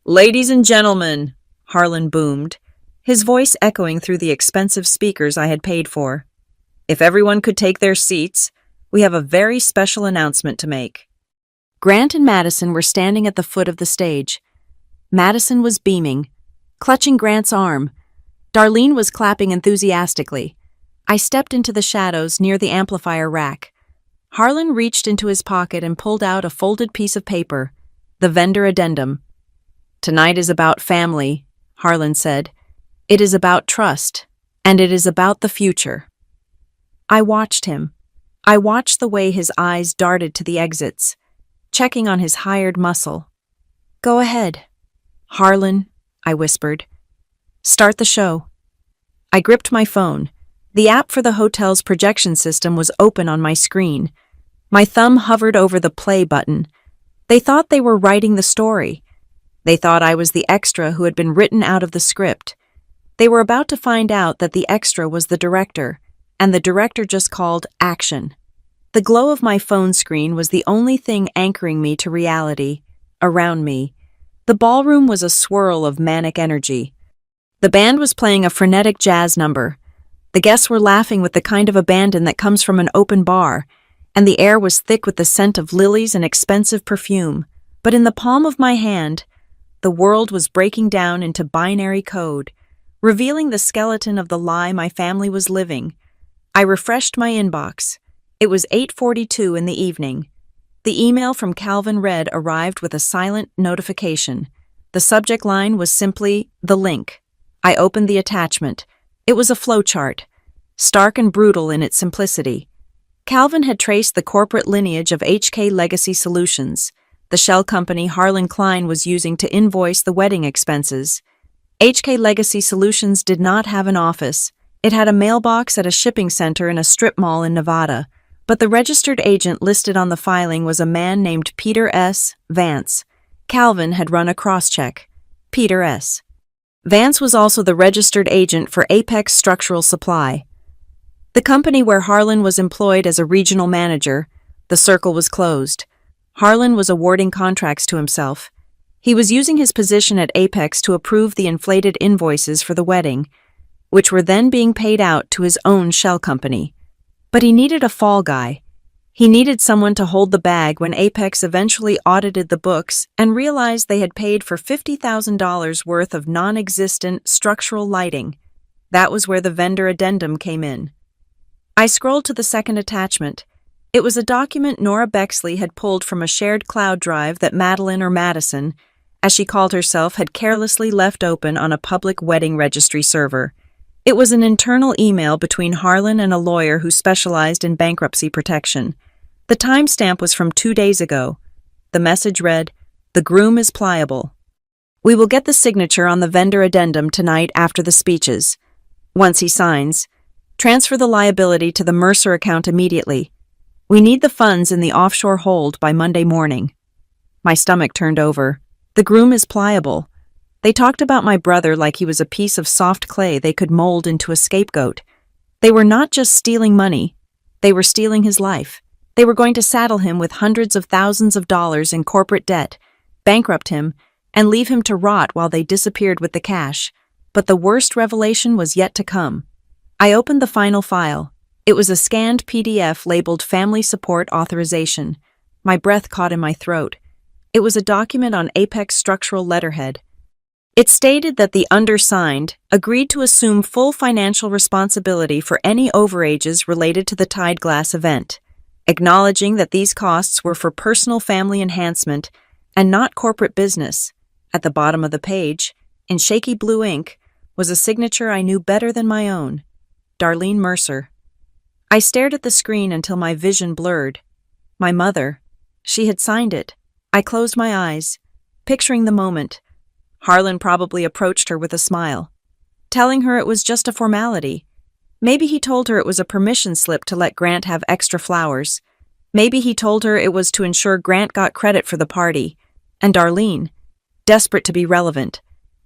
"Ladies and gentlemen," Harlan boomed, his voice echoing through the expensive speakers I had paid for. "If everyone could take their seats, we have a very special announcement to make." Grant and Madison were standing at the foot of the stage. Madison was beaming, clutching Grant's arm. Darlene was clapping enthusiastically. I stepped into the shadows near the amplifier rack. Harlan reached into his pocket and pulled out a folded piece of paper, the vendor addendum. "Tonight is about family," Harlan said. "It is about trust, and it is about the future." I watched him. I watched the way his eyes darted to the exits, checking on his hired muscle. "Go ahead." "Harlan," I whispered. "Start the show." I gripped my phone. The app for the hotel's projection system was open on my screen. My thumb hovered over the play button. They thought they were writing the story. They thought I was the extra who had been written out of the script. They were about to find out that the extra was the director, and the director just called action. The glow of my phone screen was the only thing anchoring me to reality. Around me, the ballroom was a swirl of manic energy. The band was playing a frenetic jazz number. The guests were laughing with the kind of abandon that comes from an open bar, and the air was thick with the scent of lilies and expensive perfume. But in the palm of my hand, the world was breaking down into binary code, revealing the skeleton of the lie my family was living. I refreshed my inbox. It was 8:42 in the evening. The email from Calvin Red arrived with a silent notification. The subject line was simply, "The link." I opened the attachment. It was a flowchart, stark and brutal in its simplicity. Calvin had traced the corporate lineage of HK Legacy Solutions, the shell company Harlan Klein was using to invoice the wedding expenses. HK Legacy Solutions did not have an office. It had a mailbox at a shipping center in a strip mall in Nevada, but the registered agent listed on the filing was a man named Peter S. Vance. Calvin had run a cross-check. Peter S. Vance was also the registered agent for Apex Structural Supply, the company where Harlan was employed as a regional manager. The circle was closed. Harlan was awarding contracts to himself. He was using his position at Apex to approve the inflated invoices for the wedding. which were then being paid out to his own shell company. But he needed a fall guy. He needed someone to hold the bag when Apex eventually audited the books and realized they had paid for $50,000 worth of non-existent structural lighting. That was where the vendor addendum came in. I scrolled to the second attachment. It was a document Nora Bexley had pulled from a shared cloud drive that Madeline or Madison, as she called herself, had carelessly left open on a public wedding registry server. It was an internal email between Harlan and a lawyer who specialized in bankruptcy protection. The timestamp was from 2 days ago. The message read, "The groom is pliable. We will get the signature on the vendor addendum tonight after the speeches. Once he signs, transfer the liability to the Mercer account immediately. We need the funds in the offshore hold by Monday morning." My stomach turned over. The groom is pliable. They talked about my brother like he was a piece of soft clay they could mold into a scapegoat. They were not just stealing money. They were stealing his life. They were going to saddle him with hundreds of thousands of dollars in corporate debt, bankrupt him, and leave him to rot while they disappeared with the cash. But the worst revelation was yet to come. I opened the final file. It was a scanned PDF labeled Family Support Authorization. My breath caught in my throat. It was a document on Apex structural letterhead. It stated that the undersigned agreed to assume full financial responsibility for any overages related to the Tide Glass event, acknowledging that these costs were for personal family enhancement and not corporate business. At the bottom of the page, in shaky blue ink, was a signature I knew better than my own. Darlene Mercer. I stared at the screen until my vision blurred. My mother. She had signed it. I closed my eyes, picturing the moment. Harlan probably approached her with a smile, telling her it was just a formality. Maybe he told her it was a permission slip to let Grant have extra flowers. Maybe he told her it was to ensure Grant got credit for the party. And Darlene, desperate to be relevant,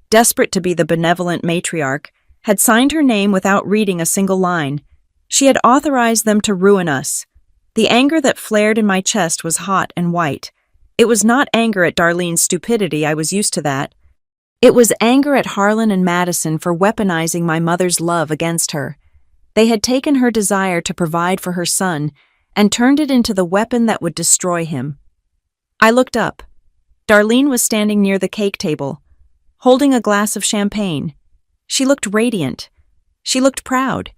desperate to be the benevolent matriarch, had signed her name without reading a single line. She had authorized them to ruin us. The anger that flared in my chest was hot and white. It was not anger at Darlene's stupidity, I was used to that. It was anger at Harlan and Madison for weaponizing my mother's love against her. They had taken her desire to provide for her son and turned it into the weapon that would destroy him. I looked up. Darlene was standing near the cake table, holding a glass of champagne. She looked radiant. She looked proud.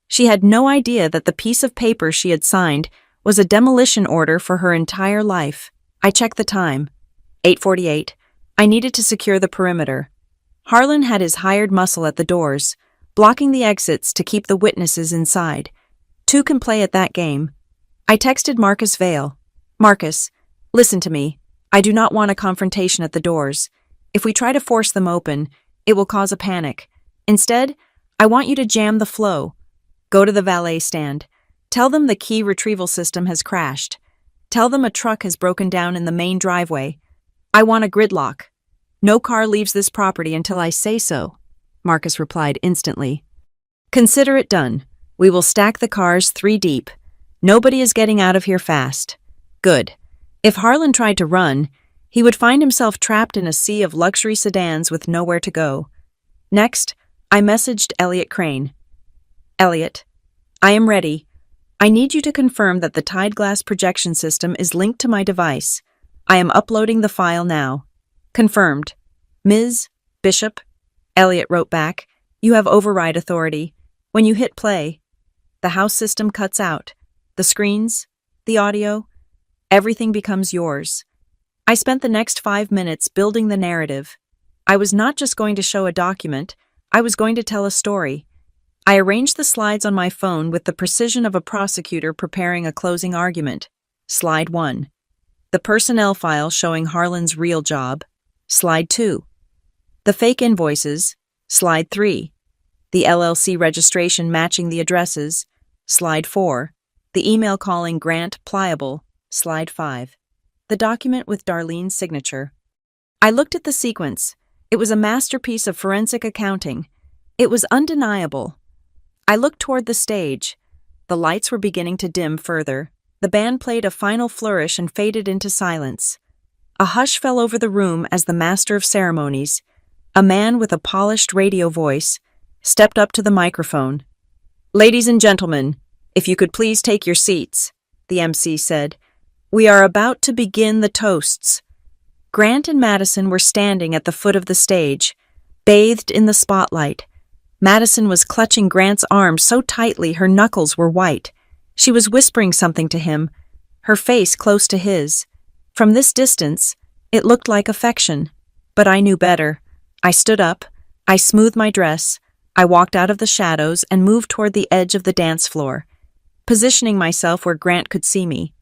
She had no idea that the piece of paper she had signed was a demolition order for her entire life. I checked the time. 8:48. I needed to secure the perimeter. Harlan had his hired muscle at the doors, blocking the exits to keep the witnesses inside. Two can play at that game. I texted Marcus Vale. "Marcus, listen to me. I do not want a confrontation at the doors. If we try to force them open, it will cause a panic. Instead, I want you to jam the flow. Go to the valet stand. Tell them the key retrieval system has crashed. Tell them a truck has broken down in the main driveway. I want a gridlock. No car leaves this property until I say so," Marcus replied instantly. "Consider it done. We will stack the cars 3 deep. Nobody is getting out of here fast." Good. If Harlan tried to run, he would find himself trapped in a sea of luxury sedans with nowhere to go. Next, I messaged Elliot Crane. "Elliot, I am ready. I need you to confirm that the Tide Glass projection system is linked to my device. I am uploading the file now." "Confirmed. Ms. Bishop," Elliot wrote back, "you have override authority. When you hit play, the house system cuts out. The screens, the audio, everything becomes yours." I spent the next 5 minutes building the narrative. I was not just going to show a document, I was going to tell a story. I arranged the slides on my phone with the precision of a prosecutor preparing a closing argument. Slide 1. The personnel file showing Harlan's real job. Slide 2. The fake invoices. Slide 3. The LLC registration matching the addresses. Slide 4. The email calling Grant pliable. Slide 5. The document with Darlene's signature. I looked at the sequence. It was a masterpiece of forensic accounting. It was undeniable. I looked toward the stage. The lights were beginning to dim further. The band played a final flourish and faded into silence. A hush fell over the room as the master of ceremonies, a man with a polished radio voice, stepped up to the microphone. "Ladies and gentlemen, if you could please take your seats," the MC said. "We are about to begin the toasts." Grant and Madison were standing at the foot of the stage, bathed in the spotlight. Madison was clutching Grant's arm so tightly her knuckles were white. She was whispering something to him, her face close to his. From this distance, it looked like affection. But I knew better. I stood up, I smoothed my dress, I walked out of the shadows and moved toward the edge of the dance floor, positioning myself where Grant could see me.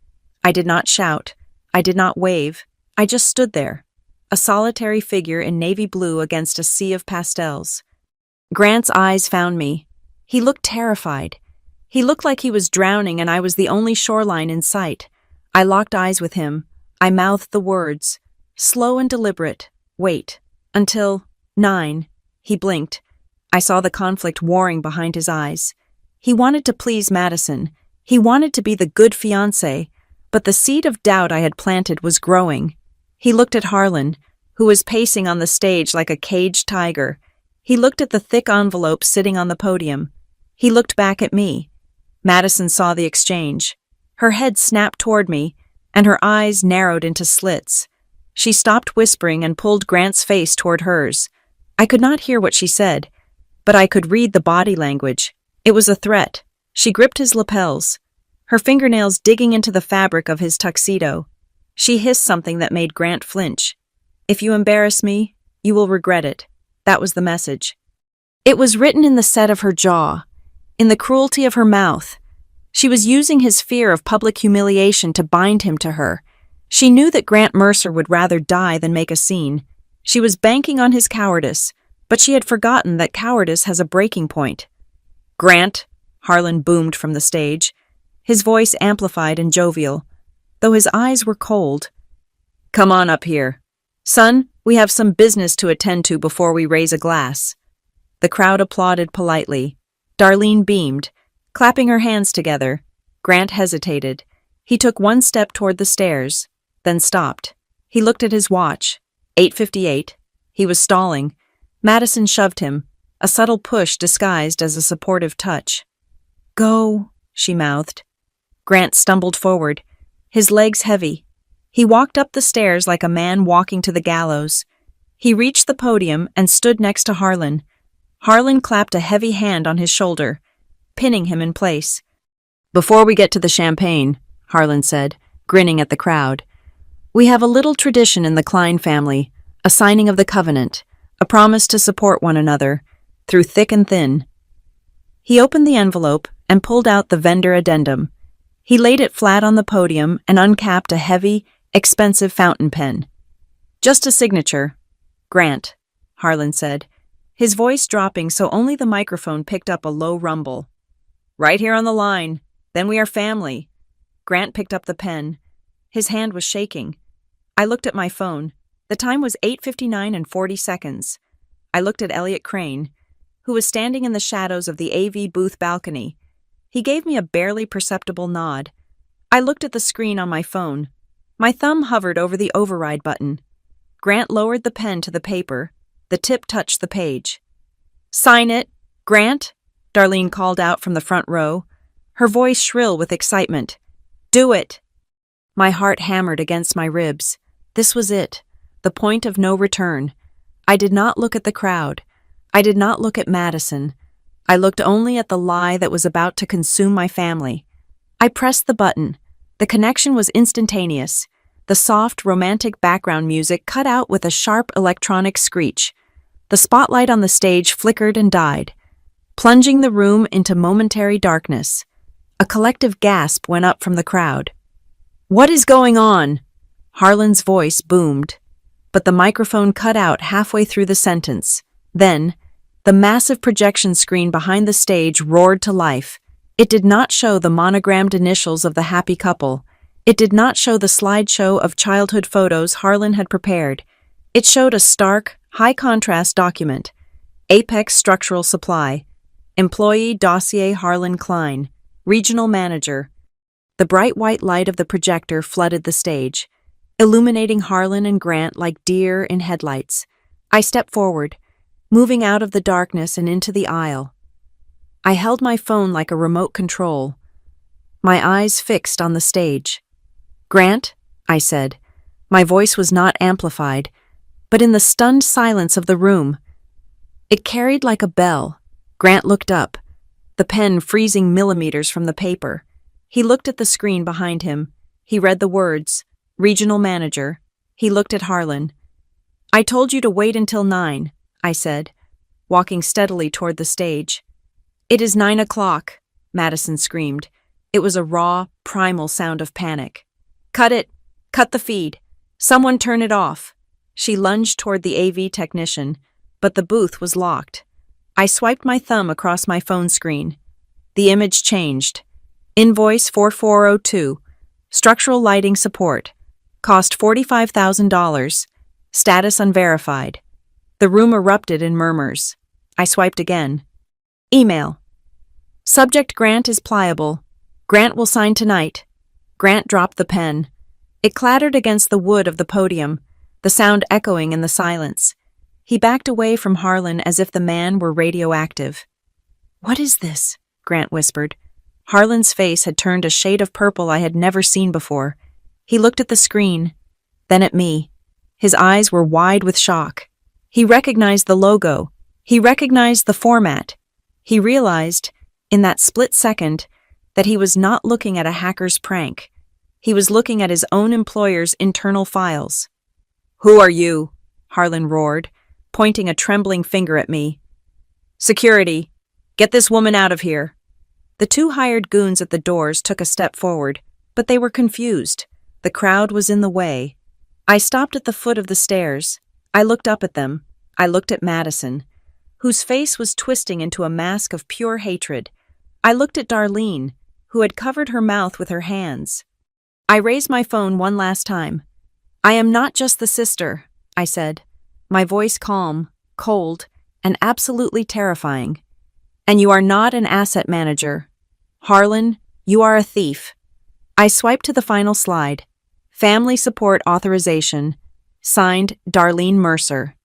I did not shout, I did not wave, I just stood there, a solitary figure in navy blue against a sea of pastels. Grant's eyes found me. He looked terrified. He looked like he was drowning and I was the only shoreline in sight. I locked eyes with him. I mouthed the words, slow and deliberate, "Wait, until 9. He blinked. I saw the conflict warring behind his eyes. He wanted to please Madison. He wanted to be the good fiancé, but the seed of doubt I had planted was growing. He looked at Harlan, who was pacing on the stage like a caged tiger. He looked at the thick envelope sitting on the podium. He looked back at me. Madison saw the exchange. Her head snapped toward me, and her eyes narrowed into slits. She stopped whispering and pulled Grant's face toward hers. I could not hear what she said, but I could read the body language. It was a threat. She gripped his lapels, her fingernails digging into the fabric of his tuxedo. She hissed something that made Grant flinch. "If you embarrass me, you will regret it." That was the message. It was written in the set of her jaw, in the cruelty of her mouth. She was using his fear of public humiliation to bind him to her. She knew that Grant Mercer would rather die than make a scene. She was banking on his cowardice, but she had forgotten that cowardice has a breaking point. "Grant," Harlan boomed from the stage, his voice amplified and jovial, though his eyes were cold. "Come on up here. Son, we have some business to attend to before we raise a glass." The crowd applauded politely. Darlene beamed, clapping her hands together. Grant hesitated. He took one step toward the stairs, then stopped. He looked at his watch. 8:58. He was stalling. Madison shoved him, a subtle push disguised as a supportive touch. "Go," she mouthed. Grant stumbled forward, his legs heavy. He walked up the stairs like a man walking to the gallows. He reached the podium and stood next to Harlan. Harlan clapped a heavy hand on his shoulder, pinning him in place. "Before we get to the champagne," Harlan said, grinning at the crowd, "we have a little tradition in the Klein family, a signing of the covenant, a promise to support one another, through thick and thin." He opened the envelope and pulled out the vendor addendum. He laid it flat on the podium and uncapped a heavy, expensive fountain pen. "Just a signature. Grant," Harlan said, his voice dropping so only the microphone picked up a low rumble. "Right here on the line. Then we are family." Grant picked up the pen. His hand was shaking. I looked at my phone. The time was 8:59 and 40 seconds. I looked at Elliot Crane, who was standing in the shadows of the AV booth balcony. He gave me a barely perceptible nod. I looked at the screen on my phone. My thumb hovered over the override button. Grant lowered the pen to the paper. The tip touched the page. "Sign it, Grant," Darlene called out from the front row, her voice shrill with excitement. "Do it." My heart hammered against my ribs. This was it, the point of no return. I did not look at the crowd. I did not look at Madison. I looked only at the lie that was about to consume my family. I pressed the button. The connection was instantaneous. The soft, romantic background music cut out with a sharp electronic screech. The spotlight on the stage flickered and died, plunging the room into momentary darkness. A collective gasp went up from the crowd. "What is going on?" Harlan's voice boomed, but the microphone cut out halfway through the sentence. Then, the massive projection screen behind the stage roared to life. It did not show the monogrammed initials of the happy couple. It did not show the slideshow of childhood photos Harlan had prepared. It showed a stark, high-contrast document. Apex Structural Supply. Employee Dossier Harlan Klein. Regional Manager. The bright white light of the projector flooded the stage, illuminating Harlan and Grant like deer in headlights. I stepped forward. moving out of the darkness and into the aisle. I held my phone like a remote control, my eyes fixed on the stage. "Grant," I said. My voice was not amplified, but in the stunned silence of the room, it carried like a bell. Grant looked up, the pen freezing millimeters from the paper. He looked at the screen behind him. He read the words, "Regional Manager." He looked at Harlan. "I told you to wait until 9, I said, walking steadily toward the stage. "It is 9 o'clock, Madison screamed. It was a raw, primal sound of panic. "Cut it! Cut the feed! Someone turn it off!" She lunged toward the AV technician, but the booth was locked. I swiped my thumb across my phone screen. The image changed. Invoice 4402. Structural lighting support. Cost $45,000. Status unverified. The room erupted in murmurs. I swiped again. Email. Subject: Grant is pliable. Grant will sign tonight. Grant dropped the pen. It clattered against the wood of the podium, the sound echoing in the silence. He backed away from Harlan as if the man were radioactive. "What is this?" Grant whispered. Harlan's face had turned a shade of purple I had never seen before. He looked at the screen, then at me. His eyes were wide with shock. He recognized the logo. He recognized the format. He realized, in that split second, that he was not looking at a hacker's prank. He was looking at his own employer's internal files. "Who are you?" Harlan roared, pointing a trembling finger at me. "Security, get this woman out of here." The two hired goons at the doors took a step forward, but they were confused. The crowd was in the way. I stopped at the foot of the stairs. I looked up at them. I looked at Madison, whose face was twisting into a mask of pure hatred. I looked at Darlene, who had covered her mouth with her hands. I raised my phone one last time. "I am not just the sister," I said, my voice calm, cold, and absolutely terrifying. "And you are not an asset manager. Harlan, you are a thief." I swiped to the final slide. Family support authorization. Signed, Darlene Mercer.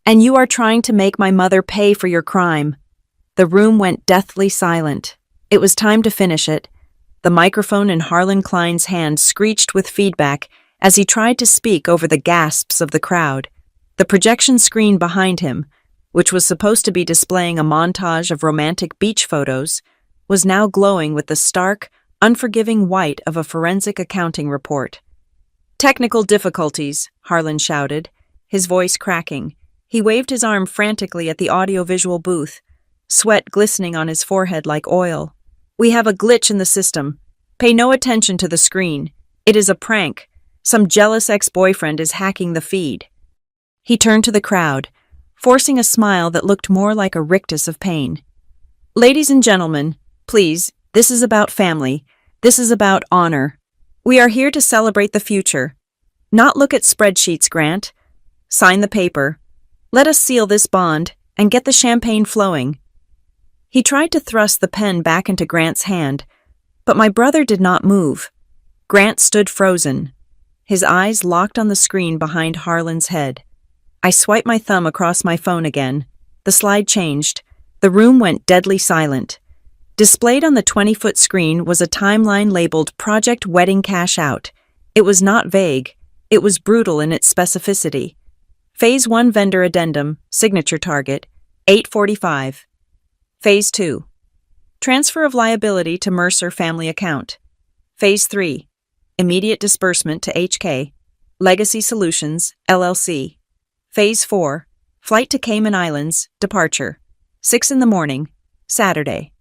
"And you are trying to make my mother pay for your crime." The room went deathly silent. It was time to finish it. The microphone in Harlan Klein's hand screeched with feedback as he tried to speak over the gasps of the crowd. The projection screen behind him, which was supposed to be displaying a montage of romantic beach photos, was now glowing with the stark, unforgiving white of a forensic accounting report. "Technical difficulties," Harlan shouted, his voice cracking. He waved his arm frantically at the audiovisual booth, sweat glistening on his forehead like oil. "We have a glitch in the system. Pay no attention to the screen. It is a prank. Some jealous ex-boyfriend is hacking the feed." He turned to the crowd, forcing a smile that looked more like a rictus of pain. "Ladies and gentlemen, please, this is about family. This is about honor. We are here to celebrate the future. Not look at spreadsheets, Grant. Sign the paper. Let us seal this bond and get the champagne flowing." He tried to thrust the pen back into Grant's hand, but my brother did not move. Grant stood frozen, his eyes locked on the screen behind Harlan's head. I swiped my thumb across my phone again. The slide changed. The room went deadly silent. Displayed on the 20-foot screen was a timeline labeled Project Wedding Cash Out. It was not vague. It was brutal in its specificity. Phase 1 vendor addendum, signature target, 8:45. Phase 2. Transfer of liability to Mercer family account. Phase 3. Immediate disbursement to HK, Legacy Solutions, LLC. Phase 4. Flight to Cayman Islands, departure. 6 in the morning, Saturday.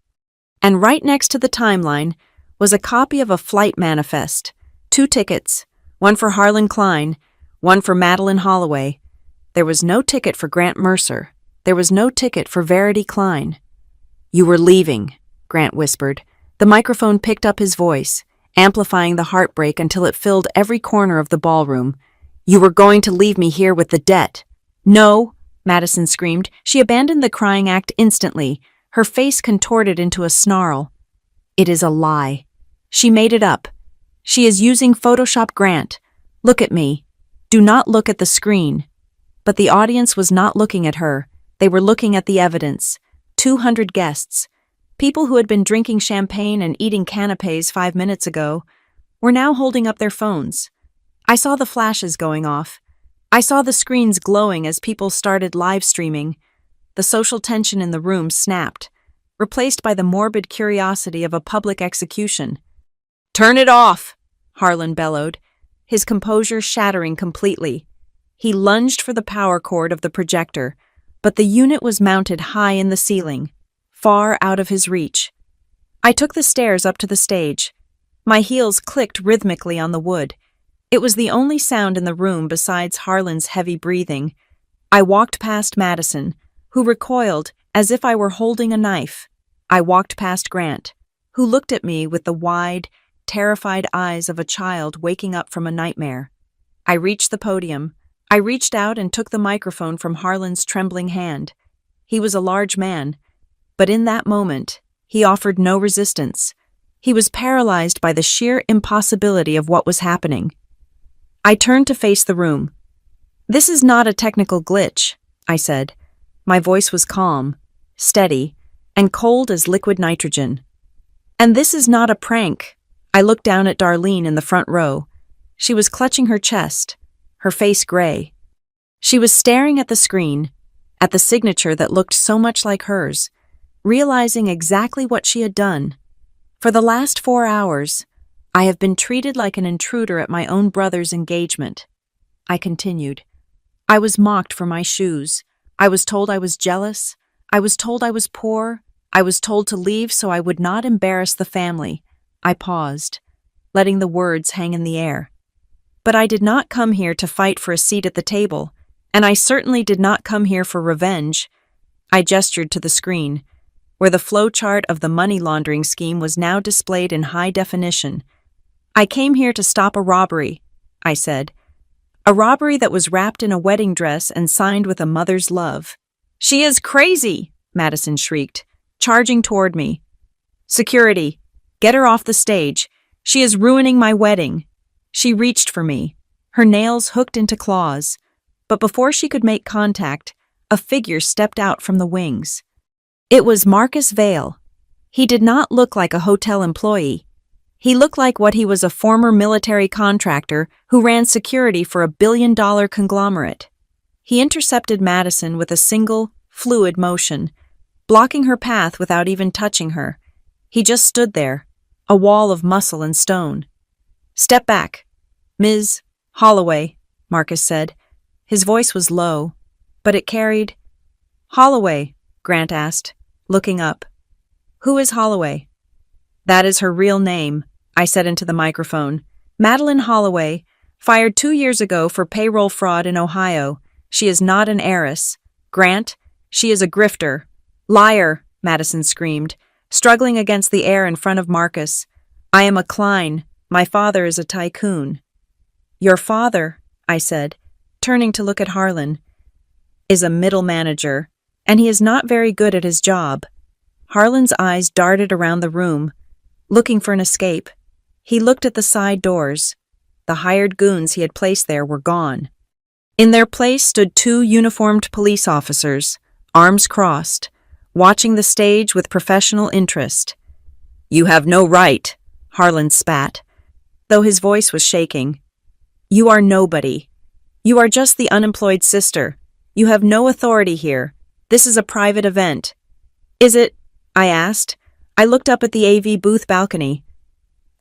And right next to the timeline was a copy of a flight manifest. 2 tickets, one for Harlan Klein, one for Madeline Holloway. There was no ticket for Grant Mercer. There was no ticket for Verity Klein. "You were leaving," Grant whispered. The microphone picked up his voice, amplifying the heartbreak until it filled every corner of the ballroom. "You were going to leave me here with the debt." "No," Madison screamed. She abandoned the crying act instantly, her face contorted into a snarl. "It is a lie. She made it up. She is using Photoshop. Grant, look at me. Do not look at the screen." But the audience was not looking at her. They were looking at the evidence. 200 guests, people who had been drinking champagne and eating canapés 5 minutes ago, were now holding up their phones. I saw the flashes going off. I saw the screens glowing as people started live streaming. The social tension in the room snapped, replaced by the morbid curiosity of a public execution. "Turn it off!" Harlan bellowed, his composure shattering completely. He lunged for the power cord of the projector, but the unit was mounted high in the ceiling, far out of his reach. I took the stairs up to the stage. My heels clicked rhythmically on the wood. It was the only sound in the room besides Harlan's heavy breathing. I walked past Madison, who recoiled as if I were holding a knife. I walked past Grant, who looked at me with the wide, terrified eyes of a child waking up from a nightmare. I reached the podium. I reached out and took the microphone from Harlan's trembling hand. He was a large man, but in that moment, he offered no resistance. He was paralyzed by the sheer impossibility of what was happening. I turned to face the room. "This is not a technical glitch," I said. My voice was calm, steady, and cold as liquid nitrogen. "And this is not a prank." I looked down at Darlene in the front row. She was clutching her chest, her face gray. She was staring at the screen, at the signature that looked so much like hers, realizing exactly what she had done. "For the last 4 hours, I have been treated like an intruder at my own brother's engagement." I continued. "I was mocked for my shoes. I was told I was jealous. I was told I was poor. I was told to leave so I would not embarrass the family." I paused, letting the words hang in the air. "But I did not come here to fight for a seat at the table, and I certainly did not come here for revenge." I gestured to the screen, where the flowchart of the money laundering scheme was now displayed in high definition. "I came here to stop a robbery," I said. "A robbery that was wrapped in a wedding dress and signed with a mother's love." "She is crazy!" Madison shrieked, charging toward me. "Security, get her off the stage. She is ruining my wedding." She reached for me, her nails hooked into claws. But before she could make contact, a figure stepped out from the wings. It was Marcus Vale. He did not look like a hotel employee. He looked like what he was, a former military contractor who ran security for a billion-dollar conglomerate. He intercepted Madison with a single, fluid motion, blocking her path without even touching her. He just stood there, a wall of muscle and stone. "Step back. Ms. Holloway," Marcus said. His voice was low, but it carried. "Holloway?" Grant asked, looking up. "Who is Holloway?" "That is her real name," I said into the microphone. "Madeline Holloway, fired 2 years ago for payroll fraud in Ohio. She is not an heiress. Grant, she is a grifter." "Liar," Madison screamed, struggling against the air in front of Marcus. "I am a Klein. My father is a tycoon." "Your father," I said, turning to look at Harlan, "is a middle manager, and he is not very good at his job." Harlan's eyes darted around the room, looking for an escape. He looked at the side doors. The hired goons he had placed there were gone. In their place stood 2 uniformed police officers, arms crossed, watching the stage with professional interest. "You have no right," Harlan spat, though his voice was shaking. "You are nobody. You are just the unemployed sister. You have no authority here. This is a private event." "Is it?" I asked. I looked up at the AV booth balcony.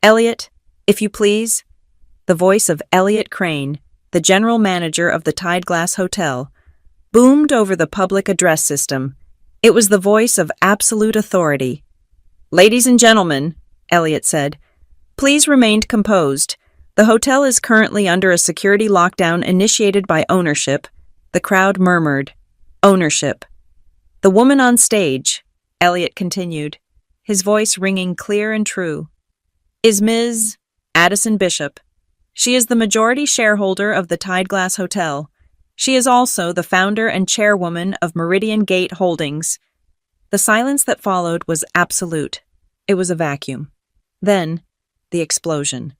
"Elliot, if you please." The voice of Elliot Crane, the general manager of the Tide Glass Hotel, boomed over the public address system. It was the voice of absolute authority. "Ladies and gentlemen," Elliot said, "please remain composed. The hotel is currently under a security lockdown initiated by ownership." The crowd murmured, "Ownership." "The woman on stage," Elliot continued, his voice ringing clear and true, "is Ms. Addison Bishop. She is the majority shareholder of the Tide Glass Hotel. She is also the founder and chairwoman of Meridian Gate Holdings." The silence that followed was absolute. It was a vacuum. Then, the explosion.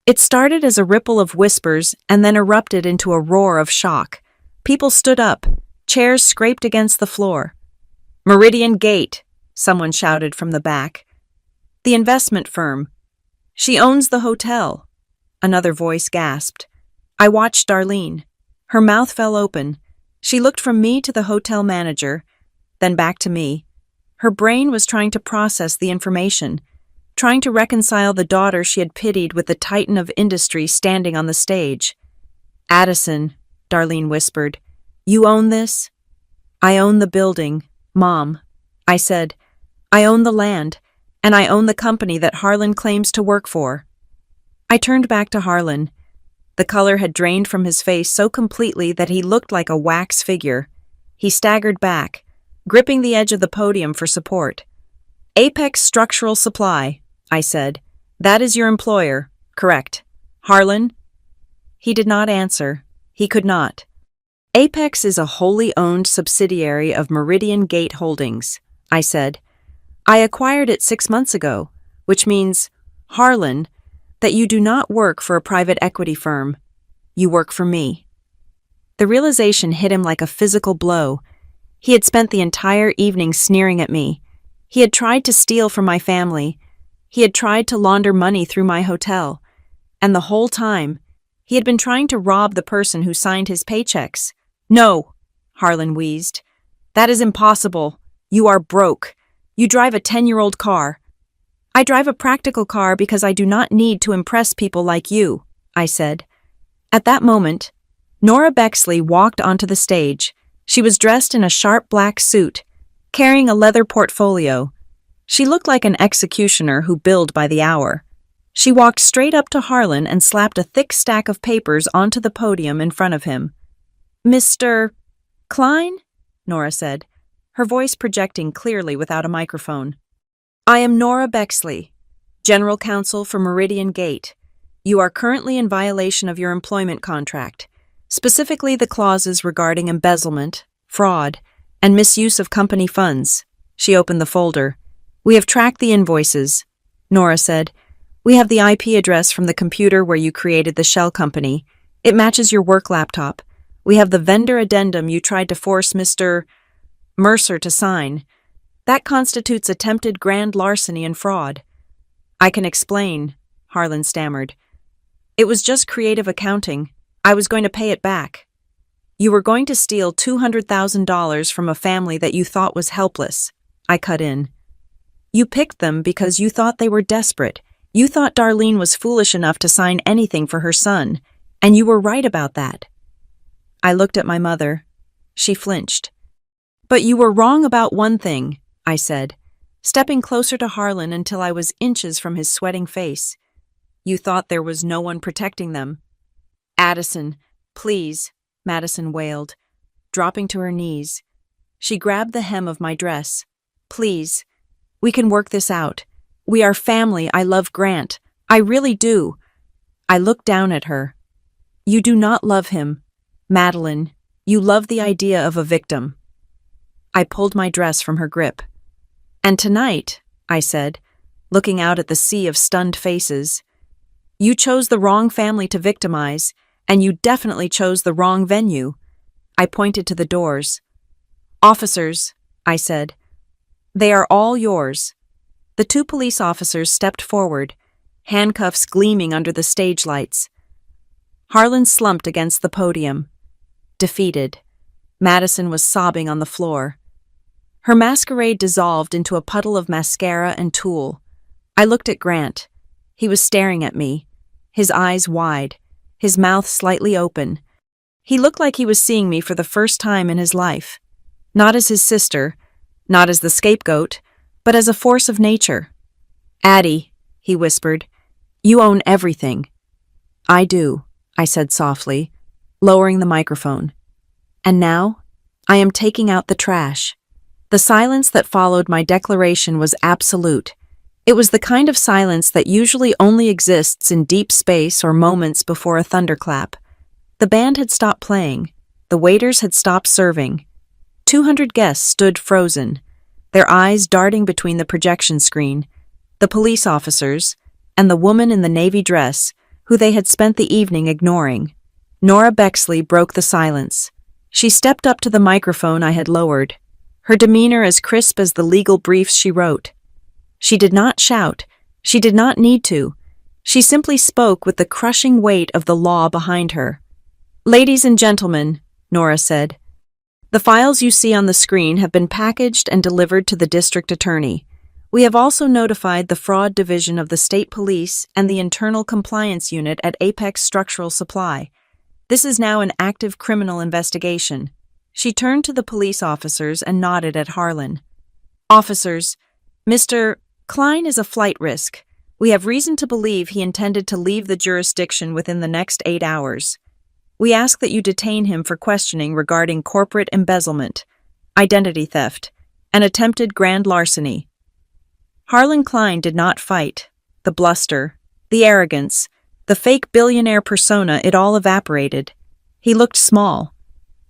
It started as a ripple of whispers and then erupted into a roar of shock. People stood up, Chairs scraped against the floor. "Meridian Gate," someone shouted from the back. "The investment firm. She owns the hotel," another voice gasped. I watched Darlene. Her mouth fell open. She looked from me to the hotel manager, then back to me. Her brain was trying to process the information, trying to reconcile the daughter she had pitied with the titan of industry standing on the stage. "Addison," Darlene whispered, "you own this?" "I own the building, Mom," I said. "I own the land, and I own the company that Harlan claims to work for." I turned back to Harlan. The color had drained from his face so completely that he looked like a wax figure. He staggered back, gripping the edge of the podium for support. "Apex Structural Supply," I said. "That is your employer, correct? Harlan?" He did not answer. He could not. "Apex is a wholly owned subsidiary of Meridian Gate Holdings," I said. "I acquired it 6 months ago, which means, Harlan, that you do not work for a private equity firm. You work for me." The realization hit him like a physical blow. He had spent the entire evening sneering at me. He had tried to steal from my family. He had tried to launder money through my hotel. And the whole time, he had been trying to rob the person who signed his paychecks. "No," Harlan wheezed. "That is impossible. You are broke. You drive a 10-year-old car." "I drive a practical car because I do not need to impress people like you," I said. At that moment, Nora Bexley walked onto the stage. She was dressed in a sharp black suit, carrying a leather portfolio. She looked like an executioner who billed by the hour. She walked straight up to Harlan and slapped a thick stack of papers onto the podium in front of him. "Mr. Klein?" Nora said, her voice projecting clearly without a microphone. "I am Nora Bexley, General Counsel for Meridian Gate. You are currently in violation of your employment contract, specifically the clauses regarding embezzlement, fraud, and misuse of company funds." She opened the folder. "We have tracked the invoices," Nora said. "We have the IP address from the computer where you created the shell company. It matches your work laptop. We have the vendor addendum you tried to force Mr. Mercer to sign. That constitutes attempted grand larceny and fraud." "I can explain," Harlan stammered. "It was just creative accounting. I was going to pay it back." "You were going to steal $200,000 from a family that you thought was helpless," I cut in. "You picked them because you thought they were desperate. You thought Darlene was foolish enough to sign anything for her son, and you were right about that." I looked at my mother. She flinched. "But you were wrong about one thing," I said, stepping closer to Harlan until I was inches from his sweating face. "You thought there was no one protecting them." "Addison, please," Madison wailed, dropping to her knees. She grabbed the hem of my dress. "Please, we can work this out. We are family. I love Grant. I really do." I looked down at her. "You do not love him. Madeline, you love the idea of a victim." I pulled my dress from her grip. "And tonight," I said, looking out at the sea of stunned faces, "you chose the wrong family to victimize, and you definitely chose the wrong venue." I pointed to the doors. "Officers," I said, "they are all yours." The 2 police officers stepped forward, handcuffs gleaming under the stage lights. Harlan slumped against the podium. Defeated. Madison was sobbing on the floor. Her masquerade dissolved into a puddle of mascara and tulle. I looked at Grant. He was staring at me, his eyes wide, his mouth slightly open. He looked like he was seeing me for the first time in his life. Not as his sister, not as the scapegoat, but as a force of nature. "Addie," he whispered, "you own everything." "I do," I said softly, lowering the microphone. "And now, I am taking out the trash." The silence that followed my declaration was absolute. It was the kind of silence that usually only exists in deep space or moments before a thunderclap. The band had stopped playing. The waiters had stopped serving. 200 guests stood frozen, their eyes darting between the projection screen, the police officers, and the woman in the navy dress, who they had spent the evening ignoring. Nora Bexley broke the silence. She stepped up to the microphone I had lowered, her demeanor as crisp as the legal briefs she wrote. She did not shout. She did not need to. She simply spoke with the crushing weight of the law behind her. "Ladies and gentlemen," Nora said, "the files you see on the screen have been packaged and delivered to the district attorney. We have also notified the fraud division of the state police and the internal compliance unit at Apex Structural Supply. This is now an active criminal investigation." She turned to the police officers and nodded at Harlan. "Officers, Mr. Klein is a flight risk. We have reason to believe he intended to leave the jurisdiction within the next 8 hours. We ask that you detain him for questioning regarding corporate embezzlement, identity theft, and attempted grand larceny." Harlan Klein did not fight. The bluster, the arrogance, the fake billionaire persona, it all evaporated. He looked small.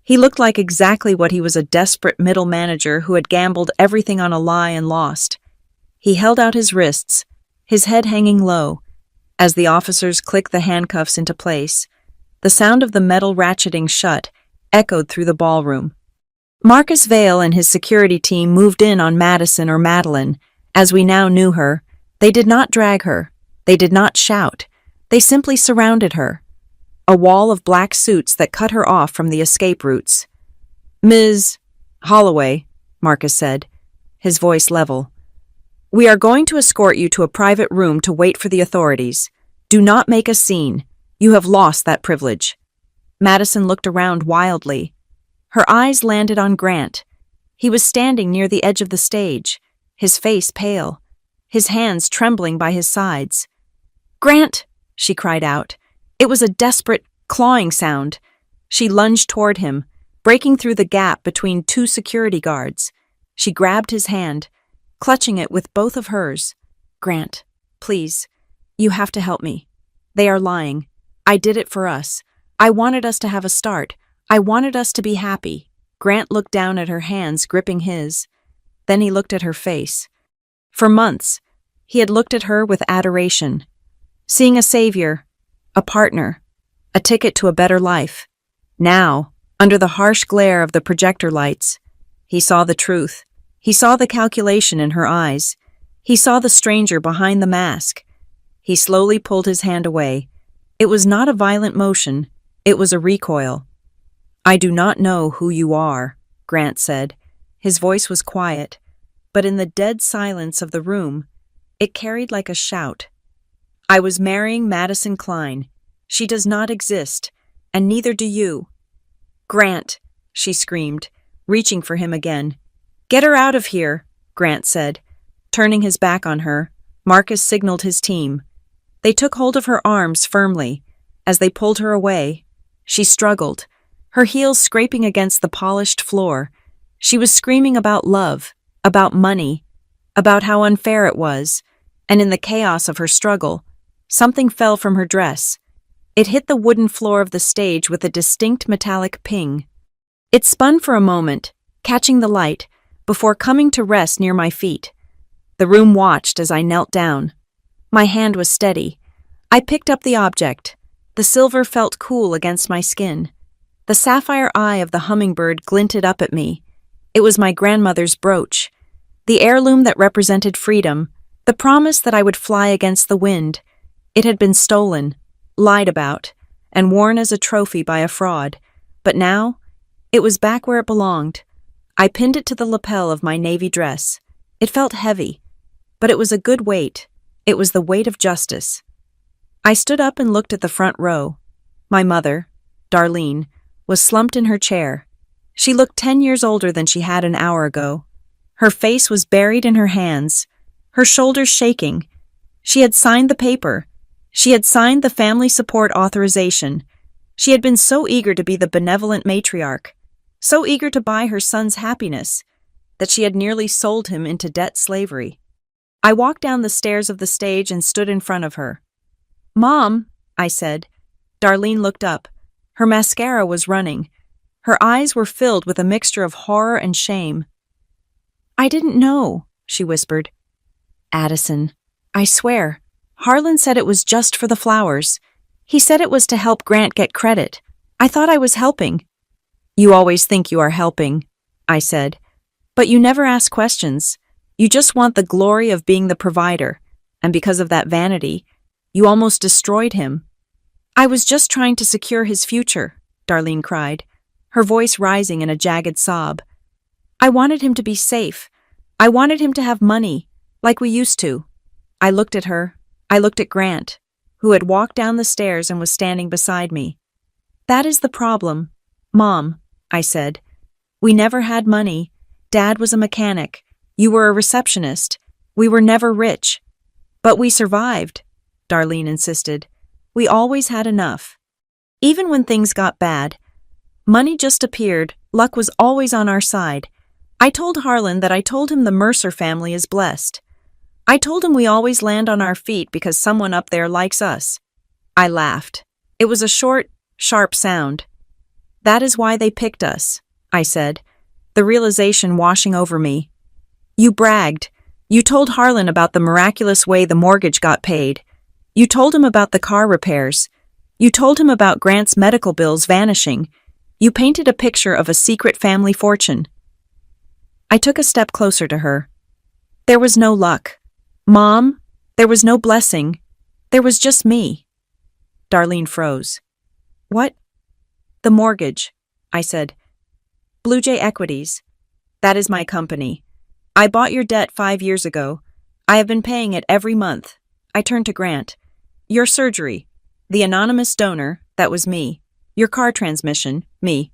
He looked like exactly what he was, a desperate middle manager who had gambled everything on a lie and lost. He held out his wrists, his head hanging low, as the officers clicked the handcuffs into place. The sound of the metal ratcheting shut echoed through the ballroom. Marcus Vale and his security team moved in on Madison, or Madeline, as we now knew her. They did not drag her. They did not shout. They simply surrounded her. A wall of black suits that cut her off from the escape routes. "Ms. Holloway," Marcus said, his voice level, "we are going to escort you to a private room to wait for the authorities. Do not make a scene. You have lost that privilege." Madison looked around wildly. Her eyes landed on Grant. He was standing near the edge of the stage, his face pale, his hands trembling by his sides. "Grant!" she cried out. It was a desperate, clawing sound. She lunged toward him, breaking through the gap between two security guards. She grabbed his hand, clutching it with both of hers. "Grant, please, you have to help me. They are lying. I did it for us. I wanted us to have a start. I wanted us to be happy." Grant looked down at her hands gripping his. Then he looked at her face. For months, he had looked at her with adoration, seeing a savior, a partner, a ticket to a better life. Now, under the harsh glare of the projector lights, he saw the truth. He saw the calculation in her eyes. He saw the stranger behind the mask. He slowly pulled his hand away. It was not a violent motion. It was a recoil. "I do not know who you are," Grant said. His voice was quiet, but in the dead silence of the room, it carried like a shout. "I was marrying Madison Klein. She does not exist, and neither do you." "Grant!" she screamed, reaching for him again. "Get her out of here," Grant said. Turning his back on her, Marcus signaled his team. They took hold of her arms firmly. As they pulled her away, she struggled, her heels scraping against the polished floor. She was screaming about love, about money, about how unfair it was, and in the chaos of her struggle, something fell from her dress. It hit the wooden floor of the stage with a distinct metallic ping. It spun for a moment, catching the light, before coming to rest near my feet. The room watched as I knelt down. My hand was steady. I picked up the object. The silver felt cool against my skin. The sapphire eye of the hummingbird glinted up at me. It was my grandmother's brooch, the heirloom that represented freedom, the promise that I would fly against the wind. It had been stolen, lied about, and worn as a trophy by a fraud, but now it was back where it belonged. I pinned it to the lapel of my navy dress. It felt heavy, but it was a good weight. It was the weight of justice. I stood up and looked at the front row. My mother, Darlene, was slumped in her chair. She looked 10 years older than she had an hour ago. Her face was buried in her hands, her shoulders shaking. She had signed the paper. She had signed the family support authorization. She had been so eager to be the benevolent matriarch, so eager to buy her son's happiness, that she had nearly sold him into debt slavery. I walked down the stairs of the stage and stood in front of her. "Mom," I said. Darlene looked up. Her mascara was running. Her eyes were filled with a mixture of horror and shame. "I didn't know," she whispered. "Addison, I swear, Harlan said it was just for the flowers. He said it was to help Grant get credit. I thought I was helping." You always think you are helping, I said. But you never ask questions. You just want the glory of being the provider, and because of that vanity, you almost destroyed him. I was just trying to secure his future, Darlene cried, her voice rising in a jagged sob. I wanted him to be safe. I wanted him to have money, like we used to. I looked at her. I looked at Grant, who had walked down the stairs and was standing beside me. That is the problem, Mom, I said. We never had money. Dad was a mechanic. You were a receptionist. We were never rich. But we survived, Darlene insisted. We always had enough. Even when things got bad, money just appeared, luck was always on our side. I told Harlan that I told him the Mercer family is blessed. I told him we always land on our feet because someone up there likes us. I laughed. It was a short, sharp sound. That is why they picked us, I said, the realization washing over me. You bragged. You told Harlan about the miraculous way the mortgage got paid. You told him about the car repairs. You told him about Grant's medical bills vanishing. You painted a picture of a secret family fortune. I took a step closer to her. There was no luck. Mom, there was no blessing. There was just me. Darlene froze. What? The mortgage, I said. Blue Jay Equities. That is my company. I bought your debt 5 years ago. I have been paying it every month. I turned to Grant. Your surgery. The anonymous donor, that was me. Your car transmission, me.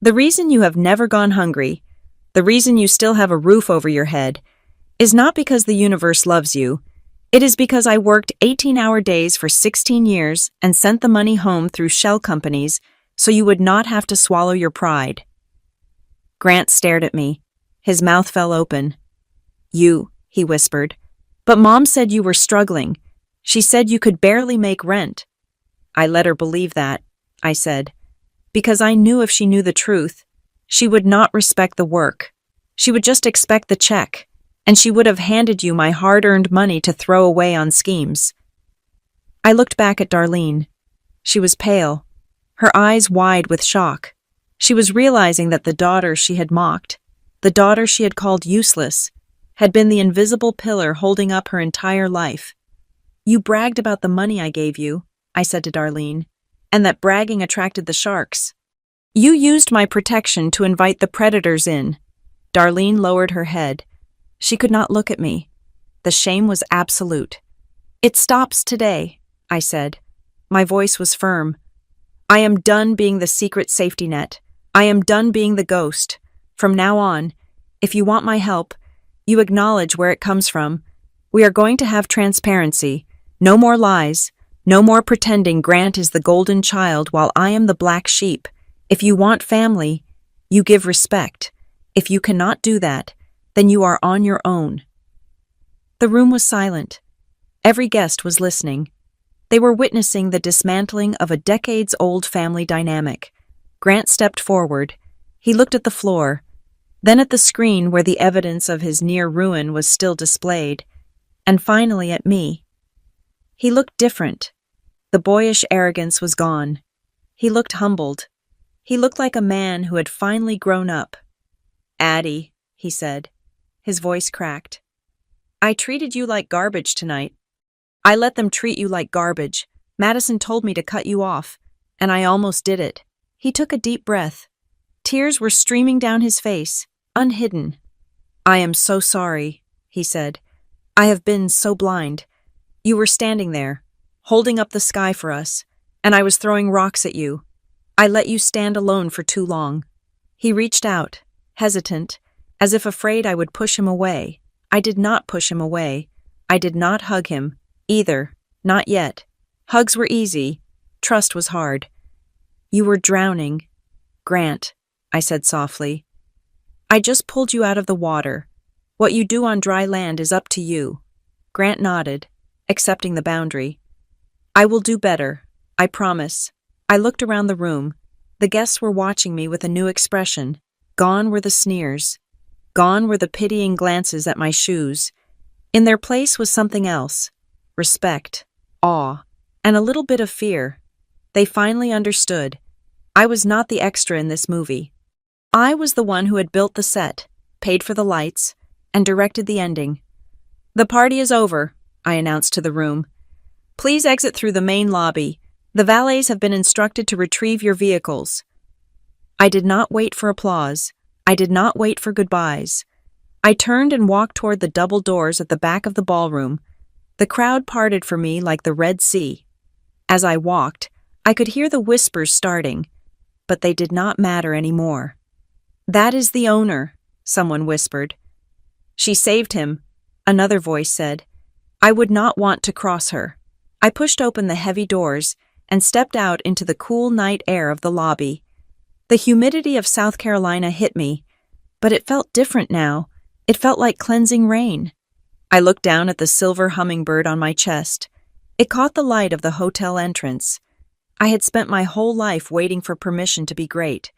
The reason you have never gone hungry, the reason you still have a roof over your head, is not because the universe loves you. It is because I worked 18-hour days for 16 years and sent the money home through shell companies so you would not have to swallow your pride. Grant stared at me. His mouth fell open. You, he whispered. But Mom said you were struggling. She said you could barely make rent. I let her believe that, I said, because I knew if she knew the truth, she would not respect the work. She would just expect the check, and she would have handed you my hard-earned money to throw away on schemes. I looked back at Darlene. She was pale, her eyes wide with shock. She was realizing that the daughter she had mocked, the daughter she had called useless, had been the invisible pillar holding up her entire life. You bragged about the money I gave you, I said to Darlene, and that bragging attracted the sharks. You used my protection to invite the predators in. Darlene lowered her head. She could not look at me. The shame was absolute. It stops today, I said. My voice was firm. I am done being the secret safety net. I am done being the ghost. From now on, if you want my help, you acknowledge where it comes from. We are going to have transparency. No more lies. No more pretending Grant is the golden child while I am the black sheep. If you want family, you give respect. If you cannot do that, then you are on your own. The room was silent. Every guest was listening. They were witnessing the dismantling of a decades-old family dynamic. Grant stepped forward. He looked at the floor, then at the screen where the evidence of his near ruin was still displayed, and finally at me. He looked different. The boyish arrogance was gone. He looked humbled. He looked like a man who had finally grown up. Addie, he said. His voice cracked. I treated you like garbage tonight. I let them treat you like garbage. Madison told me to cut you off, and I almost did it. He took a deep breath. Tears were streaming down his face, unhidden. I am so sorry, he said. I have been so blind. You were standing there, holding up the sky for us, and I was throwing rocks at you. I let you stand alone for too long. He reached out, hesitant, as if afraid I would push him away. I did not push him away. I did not hug him, either, not yet. Hugs were easy. Trust was hard. You were drowning. Grant, I said softly. I just pulled you out of the water. What you do on dry land is up to you. Grant nodded, accepting the boundary. I will do better, I promise. I looked around the room. The guests were watching me with a new expression. Gone were the sneers. Gone were the pitying glances at my shoes. In their place was something else. Respect, awe, and a little bit of fear. They finally understood. I was not the extra in this movie. I was the one who had built the set, paid for the lights, and directed the ending. "The party is over," I announced to the room. "Please exit through the main lobby. The valets have been instructed to retrieve your vehicles." I did not wait for applause. I did not wait for goodbyes. I turned and walked toward the double doors at the back of the ballroom. The crowd parted for me like the Red Sea. As I walked, I could hear the whispers starting, but they did not matter anymore. "That is the owner," someone whispered. "She saved him," another voice said. I would not want to cross her. I pushed open the heavy doors and stepped out into the cool night air of the lobby. The humidity of South Carolina hit me, but it felt different now. It felt like cleansing rain. I looked down at the silver hummingbird on my chest. It caught the light of the hotel entrance. I had spent my whole life waiting for permission to be great.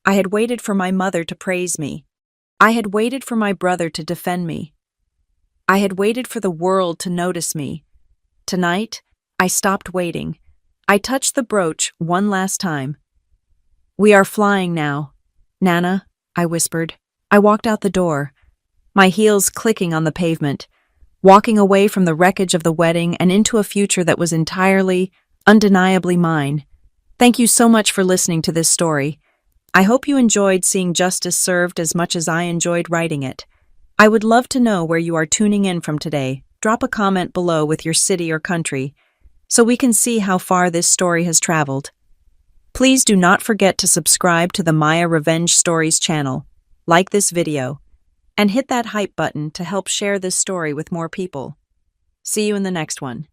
I had waited for my mother to praise me. I had waited for my brother to defend me. I had waited for the world to notice me. Tonight, I stopped waiting. I touched the brooch one last time. "We are flying now." "Nana," I whispered. I walked out the door, my heels clicking on the pavement, walking away from the wreckage of the wedding and into a future that was entirely, undeniably mine. Thank you so much for listening to this story. I hope you enjoyed seeing justice served as much as I enjoyed writing it. I would love to know where you are tuning in from today. Drop a comment below with your city or country, so we can see how far this story has traveled. Please do not forget to subscribe to the Maya Revenge Stories channel, like this video, and hit that hype button to help share this story with more people. See you in the next one.